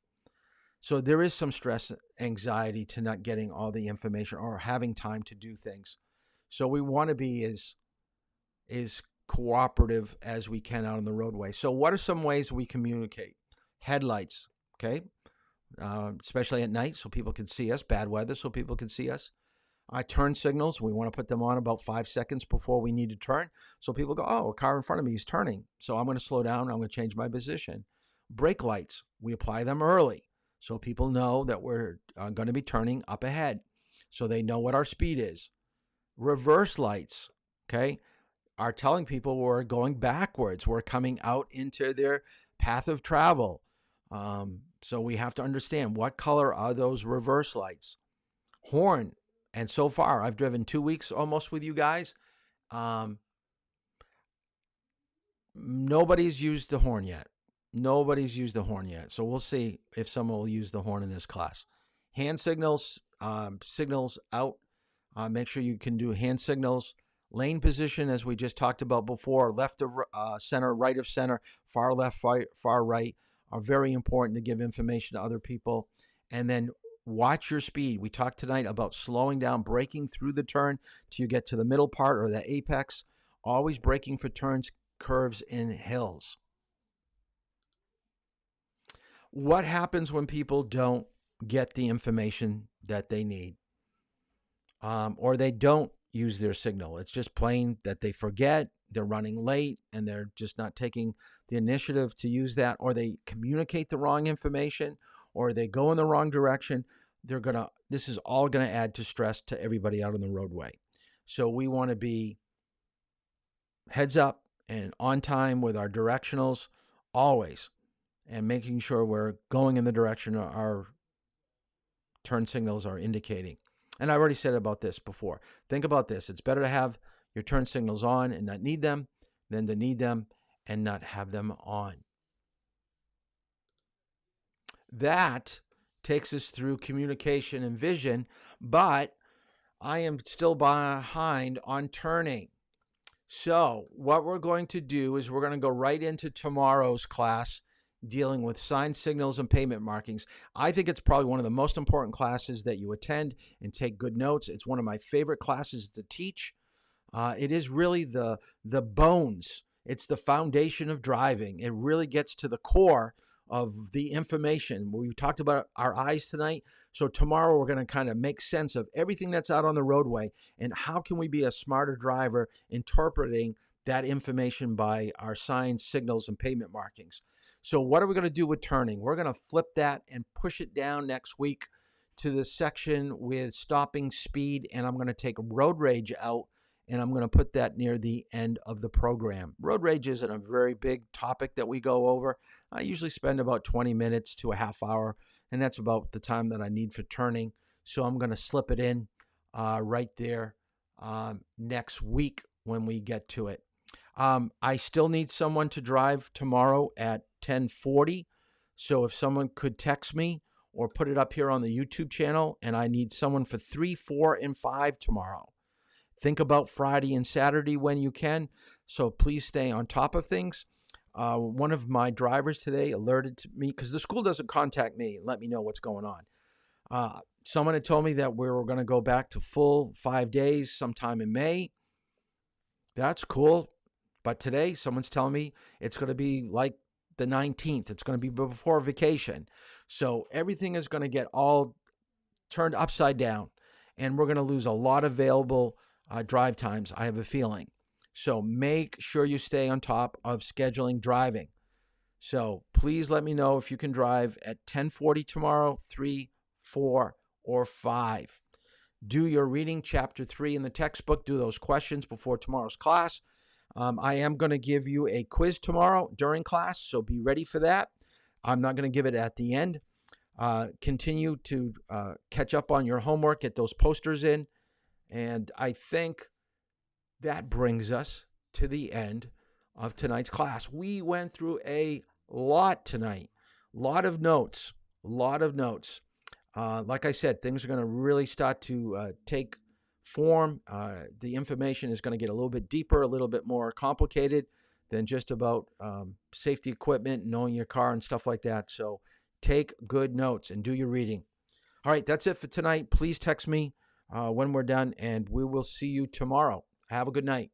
So there is some stress, anxiety to not getting all the information or having time to do things. So we want to be as cooperative as we can out on the roadway. So what are some ways we communicate? Headlights, okay? Especially at night so people can see us. Bad weather so people can see us. Turn signals, we want to put them on about 5 seconds before we need to turn. So people go, oh, a car in front of me is turning. So I'm going to slow down. I'm going to change my position. Brake lights, we apply them early so people know that we're going to be turning up ahead, so they know what our speed is. Reverse lights, okay, are telling people we're going backwards. We're coming out into their path of travel. So we have to understand what color are those reverse lights. Horn, and so far I've driven 2 weeks almost with you guys. Nobody's used the horn yet. So we'll see if someone will use the horn in this class. Hand signals, signals out. Make sure you can do hand signals. Lane position, as we just talked about before, left of center, right of center, far left, far right, are very important to give information to other people. And then watch your speed. We talked tonight about slowing down, braking through the turn till you get to the middle part or the apex. Always braking for turns, curves, and hills. What happens when people don't get the information that they need? Or they don't use their signal. It's just plain that they forget, they're running late, and they're just not taking the initiative to use that, or they communicate the wrong information, or they go in the wrong direction. This is all gonna add to stress to everybody out on the roadway. So we want to be heads up and on time with our directionals always, and making sure we're going in the direction our turn signals are indicating. And I already said about this before. Think about this. It's better to have your turn signals on and not need them than to need them and not have them on. That takes us through communication and vision, but I am still behind on turning. So what we're going to do is we're going to go right into tomorrow's class dealing with sign signals and pavement markings. I think it's probably one of the most important classes that you attend and take good notes. It's one of my favorite classes to teach. It is really the bones. It's the foundation of driving. It really gets to the core of the information. We've talked about our eyes tonight. So tomorrow we're going to kind of make sense of everything that's out on the roadway and how can we be a smarter driver interpreting that information by our signs, signals, and pavement markings. So what are we going to do with turning? We're going to flip that and push it down next week to the section with stopping speed, and I'm going to take road rage out, and I'm going to put that near the end of the program. Road rage isn't a very big topic that we go over. I usually spend about 20 minutes to a half hour, and that's about the time that I need for turning. So I'm going to slip it in right there next week when we get to it. I still need someone to drive tomorrow at 10:40. So if someone could text me or put it up here on the YouTube channel, and I need someone for 3, 4, and 5 tomorrow. Think about Friday and Saturday when you can. So please stay on top of things. One of my drivers today alerted to me, because the school doesn't contact me and let me know what's going on. Someone had told me that we were going to go back to full 5 days sometime in May. That's cool. But today, someone's telling me it's going to be like the 19th. It's going to be before vacation. So everything is going to get all turned upside down. And we're going to lose a lot of available drive times, I have a feeling. So make sure you stay on top of scheduling driving. So please let me know if you can drive at 10:40 tomorrow, 3, 4, or 5. Do your reading, chapter 3 in the textbook. Do those questions before tomorrow's class. I am going to give you a quiz tomorrow during class, so be ready for that. I'm not going to give it at the end. Continue to catch up on your homework, get those posters in. And I think that brings us to the end of tonight's class. We went through a lot tonight, lot of notes. Like I said, things are going to really start to take form. The information is going to get a little bit deeper, a little bit more complicated than just about safety equipment, knowing your car and stuff like that. So take good notes and do your reading. All right, that's it for tonight. Please text me when we're done, and we will see you tomorrow. Have a good night.